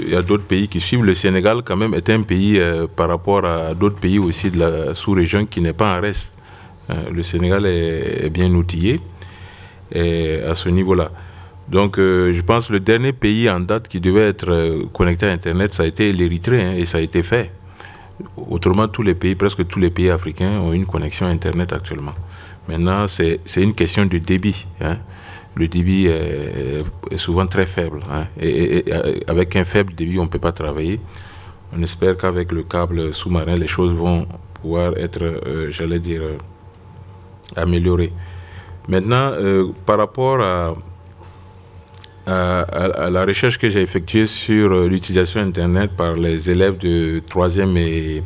y a d'autres pays qui suivent. Le Sénégal, quand même, est un pays par rapport à d'autres pays aussi de la sous-région qui n'est pas en reste. Le Sénégal est bien outillé. Et à ce niveau-là. Donc, je pense que le dernier pays en date qui devait être connecté à Internet, ça a été l'Érythrée, et ça a été fait. Autrement, presque tous les pays africains ont une connexion Internet actuellement. Maintenant, c'est une question de débit. Le débit est souvent très faible. Et avec un faible débit, on ne peut pas travailler. On espère qu'avec le câble sous-marin, les choses vont pouvoir être, j'allais dire, améliorées. Maintenant, par rapport à la recherche que j'ai effectuée sur l'utilisation Internet par les élèves de 3e et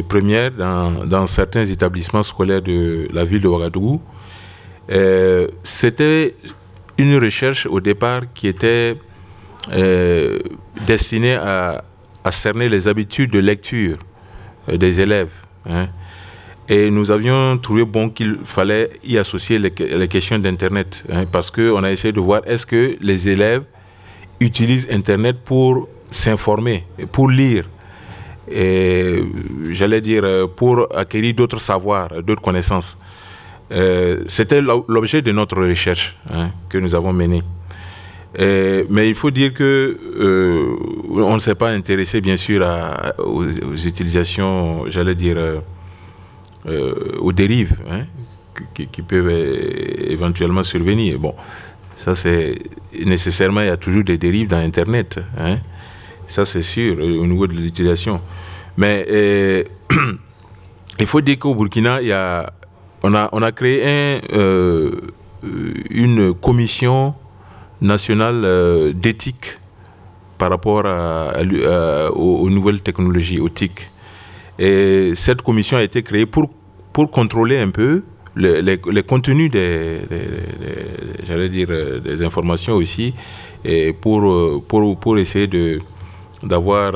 première dans certains établissements scolaires de la ville de Ouagadougou, c'était une recherche au départ qui était destinée à cerner les habitudes de lecture des élèves. Et nous avions trouvé bon qu'il fallait y associer les questions d'Internet, parce qu'on a essayé de voir est-ce que les élèves utilisent Internet pour s'informer, pour lire. j'allais dire, pour acquérir d'autres savoirs, d'autres connaissances. C'était l'objet de notre recherche que nous avons menée. Mais il faut dire que on ne s'est pas intéressé, bien sûr, aux utilisations, j'allais dire, aux dérives qui peuvent éventuellement survenir. Bon, ça c'est nécessairement, il y a toujours des dérives dans Internet. Ça c'est sûr, au niveau de l'utilisation. Mais il faut dire qu'au Burkina, on a créé une commission nationale d'éthique par rapport aux nouvelles technologies, aux TIC. Et cette commission a été créée pour contrôler un peu les contenus j'allais dire, des informations aussi, et pour essayer d'avoir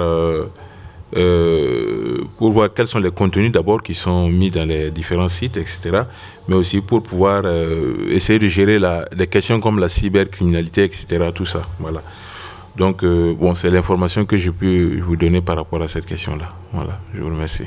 pour voir quels sont les contenus d'abord qui sont mis dans les différents sites, etc. Mais aussi pour pouvoir essayer de gérer des questions comme la cybercriminalité, etc. Tout ça, voilà. Donc, bon, c'est l'information que je peux vous donner par rapport à cette question-là. Voilà, je vous remercie.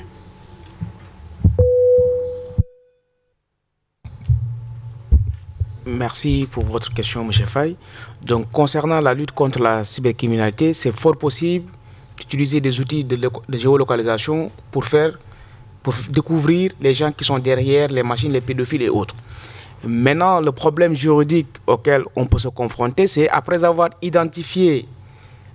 Merci pour votre question, M. Faye. Donc, concernant la lutte contre la cybercriminalité, c'est fort possible d'utiliser des outils de géolocalisation pour découvrir les gens qui sont derrière les machines, les pédophiles et autres. Maintenant, le problème juridique auquel on peut se confronter, c'est après avoir identifié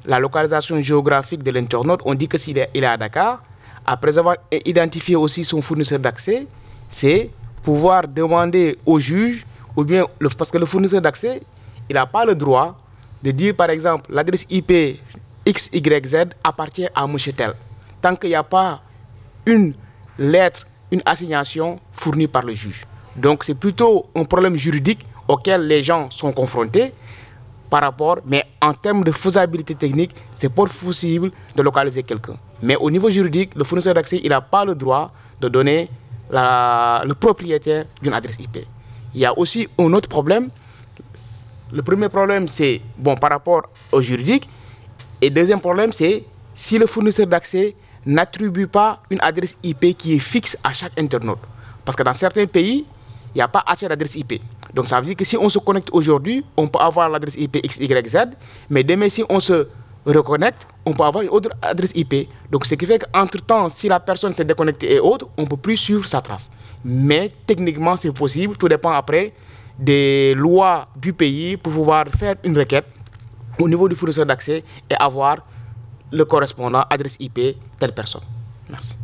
la localisation géographique de l'internaute, on dit que s'il est à Dakar, après avoir identifié aussi son fournisseur d'accès, c'est pouvoir demander au juge, ou bien parce que le fournisseur d'accès, il n'a pas le droit de dire par exemple l'adresse IP XYZ appartient à M. Tel, tant qu'il n'y a pas une lettre, une assignation fournie par le juge. Donc c'est plutôt un problème juridique auquel les gens sont confrontés par rapport, mais en termes de faisabilité technique, c'est pas possible de localiser quelqu'un. Mais au niveau juridique, le fournisseur d'accès, il n'a pas le droit de donner le propriétaire d'une adresse IP. Il y a aussi un autre problème. Le premier problème, c'est par rapport au juridique. Et le deuxième problème, c'est si le fournisseur d'accès n'attribue pas une adresse IP qui est fixe à chaque internaute. Parce que dans certains pays, il n'y a pas assez d'adresses IP. Donc ça veut dire que si on se connecte aujourd'hui, on peut avoir l'adresse IP XYZ, mais demain, si on se reconnecte, on peut avoir une autre adresse IP. Donc ce qui fait qu'entre-temps, si la personne s'est déconnectée et autre, on ne peut plus suivre sa trace. Mais techniquement, c'est possible. Tout dépend après des lois du pays pour pouvoir faire une requête au niveau du fournisseur d'accès et avoir le correspondant adresse IP telle personne. Merci.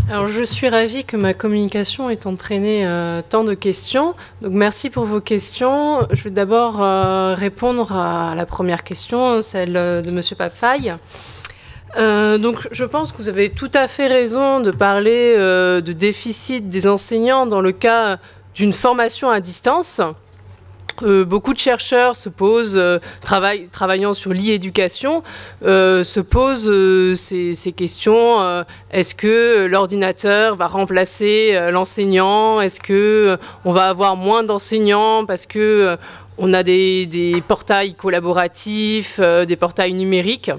Alors, je suis ravie que ma communication ait entraîné tant de questions. Donc, merci pour vos questions. Je vais d'abord répondre à la première question, celle de M. Pafaye. Donc, je pense que vous avez tout à fait raison de parler de déficit des enseignants dans le cas d'une formation à distance. Beaucoup de chercheurs se posent, travaillant sur l'e-éducation, se posent ces questions. Est-ce que l'ordinateur va remplacer l'enseignant? Est-ce qu'on va avoir moins d'enseignants parce qu'on a des portails collaboratifs, des portails numériques?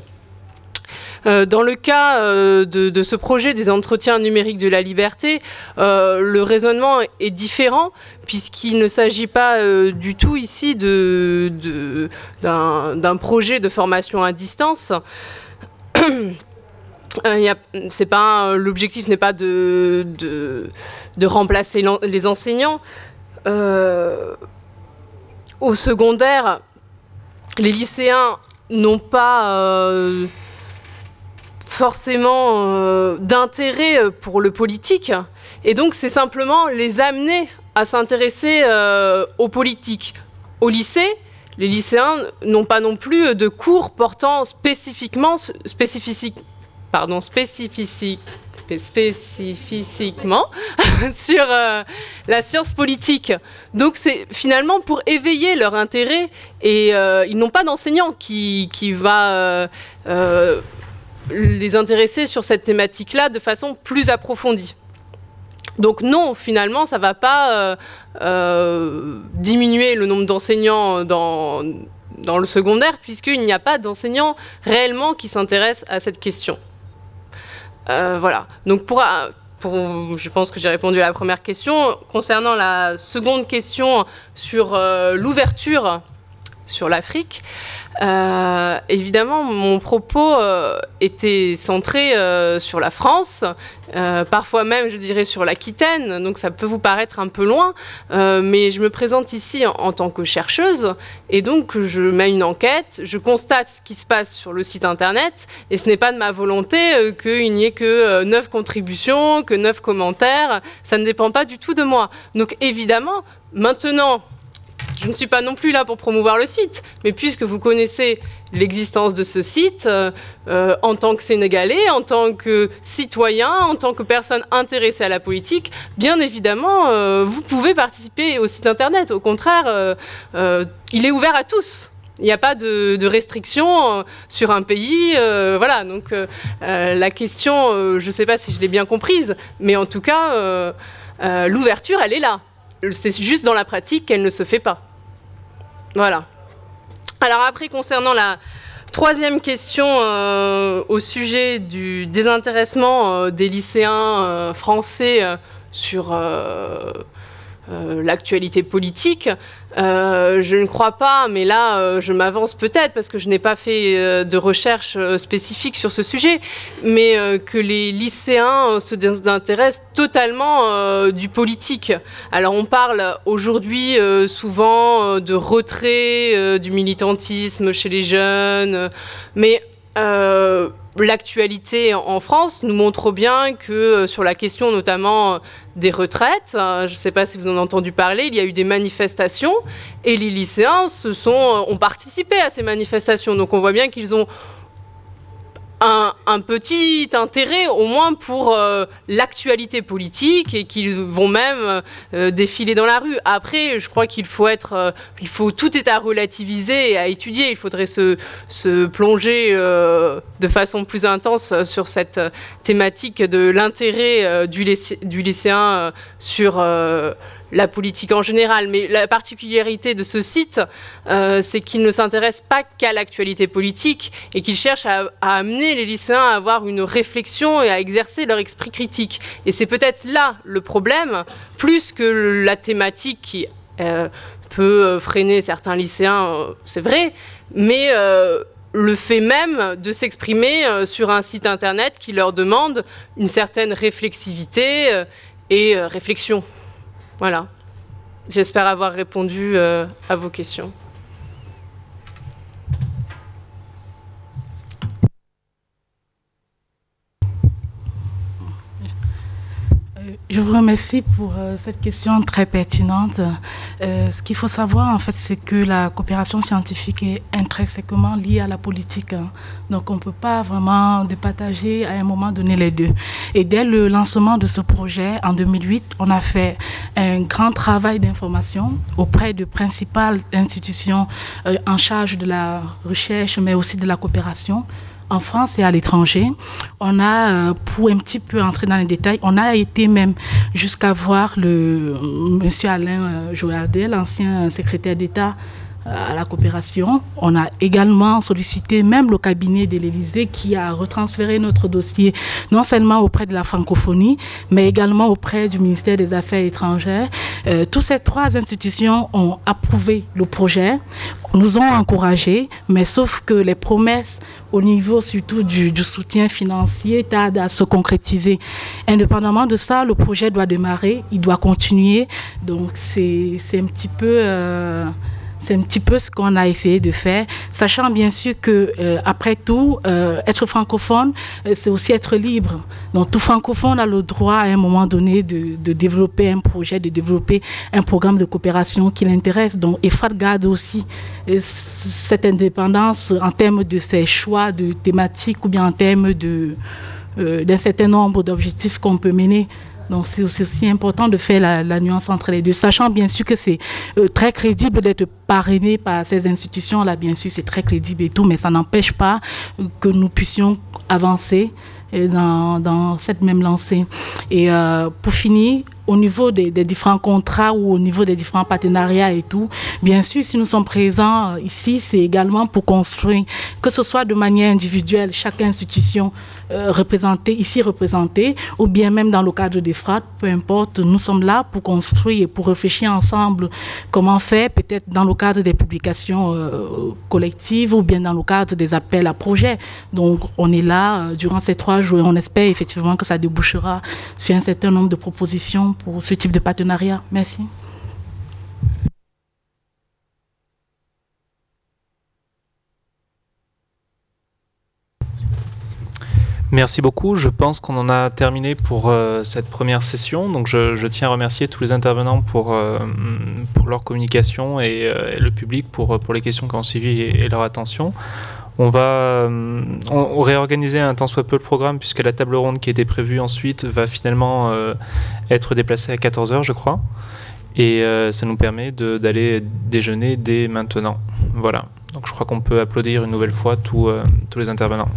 Dans le cas de ce projet des entretiens numériques de la liberté, le raisonnement est différent puisqu'il ne s'agit pas du tout ici d'un projet de formation à distance. L'objectif n'est pas de remplacer les enseignants. Au secondaire, les lycéens n'ont pas forcément d'intérêt pour le politique, et donc c'est simplement les amener à s'intéresser aux politiques. Au lycée, les lycéens n'ont pas non plus de cours portant spécifiquement sur la science politique. Donc c'est finalement pour éveiller leur intérêt, et ils n'ont pas d'enseignant qui va les intéresser sur cette thématique-là de façon plus approfondie. Donc non, finalement, ça ne va pas diminuer le nombre d'enseignants dans dans le secondaire, puisqu'il n'y a pas d'enseignants réellement qui s'intéressent à cette question. Voilà. Donc je pense que j'ai répondu à la première question. Concernant la seconde question sur l'ouverture sur l'Afrique, évidemment, mon propos était centré sur la France, parfois même, je dirais, sur l'Aquitaine, donc ça peut vous paraître un peu loin, mais je me présente ici en tant que chercheuse, et donc je mets une enquête, je constate ce qui se passe sur le site internet, et ce n'est pas de ma volonté qu'il n'y ait que 9 contributions, que 9 commentaires, ça ne dépend pas du tout de moi. Donc évidemment, maintenant, je ne suis pas non plus là pour promouvoir le site, mais puisque vous connaissez l'existence de ce site, en tant que Sénégalais, en tant que citoyen, en tant que personne intéressée à la politique, bien évidemment, vous pouvez participer au site internet. Au contraire, il est ouvert à tous. Il n'y a pas de restrictions sur un pays. Voilà, donc la question, je ne sais pas si je l'ai bien comprise, mais en tout cas, l'ouverture, elle est là. C'est juste dans la pratique qu'elle ne se fait pas. Voilà. Alors après, concernant la troisième question au sujet du désintéressement des lycéens français sur l'actualité politique, je ne crois pas, mais là je m'avance peut-être parce que je n'ai pas fait de recherche spécifique sur ce sujet, mais que les lycéens se désintéressent totalement du politique. Alors on parle aujourd'hui souvent de retrait du militantisme chez les jeunes, mais l'actualité en France nous montre bien que sur la question notamment des retraites, je ne sais pas si vous en avez entendu parler, il y a eu des manifestations et les lycéens ont participé à ces manifestations. Donc on voit bien qu'ils ont un petit intérêt au moins pour l'actualité politique et qu'ils vont même défiler dans la rue. Après, je crois qu'il faut tout est à relativiser et à étudier. Il faudrait se plonger de façon plus intense sur cette thématique de l'intérêt du lycéen sur la politique en général. Mais la particularité de ce site, c'est qu'il ne s'intéresse pas qu'à l'actualité politique et qu'il cherche à amener les lycéens à avoir une réflexion et à exercer leur esprit critique. Et c'est peut-être là le problème, plus que la thématique qui peut freiner certains lycéens, c'est vrai, mais le fait même de s'exprimer sur un site internet qui leur demande une certaine réflexivité et réflexion. Voilà. J'espère avoir répondu à vos questions. Je vous remercie pour cette question très pertinente. Ce qu'il faut savoir, en fait, c'est que la coopération scientifique est intrinsèquement liée à la politique. Donc, on ne peut pas vraiment départager à un moment donné les deux. Et dès le lancement de ce projet, en 2008, on a fait un grand travail d'information auprès de principales institutions en charge de la recherche, mais aussi de la coopération, en France et à l'étranger. On a, pour un petit peu entrer dans les détails, on a été même jusqu'à voir monsieur Alain Joardet, l'ancien secrétaire d'État à la coopération. On a également sollicité même le cabinet de l'Élysée qui a retransféré notre dossier non seulement auprès de la francophonie, mais également auprès du ministère des Affaires étrangères. Toutes ces trois institutions ont approuvé le projet, nous ont encouragés, mais sauf que les promesses au niveau surtout du soutien financier tardent à se concrétiser. Indépendamment de ça, le projet doit démarrer, il doit continuer. Donc c'est un petit peu ce qu'on a essayé de faire, sachant bien sûr que après tout, être francophone, c'est aussi être libre. Donc tout francophone a le droit à un moment donné de développer un projet, de développer un programme de coopération qui l'intéresse. Donc EFRAD garde aussi cette indépendance en termes de ses choix de thématiques ou bien en termes d'un certain nombre d'objectifs qu'on peut mener. Donc c'est aussi important de faire la nuance entre les deux, sachant bien sûr que c'est très crédible d'être parrainé par ces institutions-là, bien sûr c'est très crédible et tout, mais ça n'empêche pas que nous puissions avancer dans cette même lancée. Et pour finir, au niveau des différents contrats ou au niveau des différents partenariats et tout. Bien sûr, si nous sommes présents ici, c'est également pour construire, que ce soit de manière individuelle, chaque institution représentée, ou bien même dans le cadre des FRAT, peu importe, nous sommes là pour construire et pour réfléchir ensemble comment faire, peut-être dans le cadre des publications collectives ou bien dans le cadre des appels à projets. Donc, on est là durant ces 3 jours et on espère effectivement que ça débouchera sur un certain nombre de propositions pour ce type de partenariat. Merci. Merci beaucoup. Je pense qu'on en a terminé pour cette première session. Donc je tiens à remercier tous les intervenants pour leur communication et le public pour les questions qui ont suivi et leur attention. On va réorganiser un tant soit peu le programme puisque la table ronde qui était prévue ensuite va finalement être déplacée à 14h, je crois. Et ça nous permet d'aller déjeuner dès maintenant. Voilà. Donc je crois qu'on peut applaudir une nouvelle fois tous les intervenants.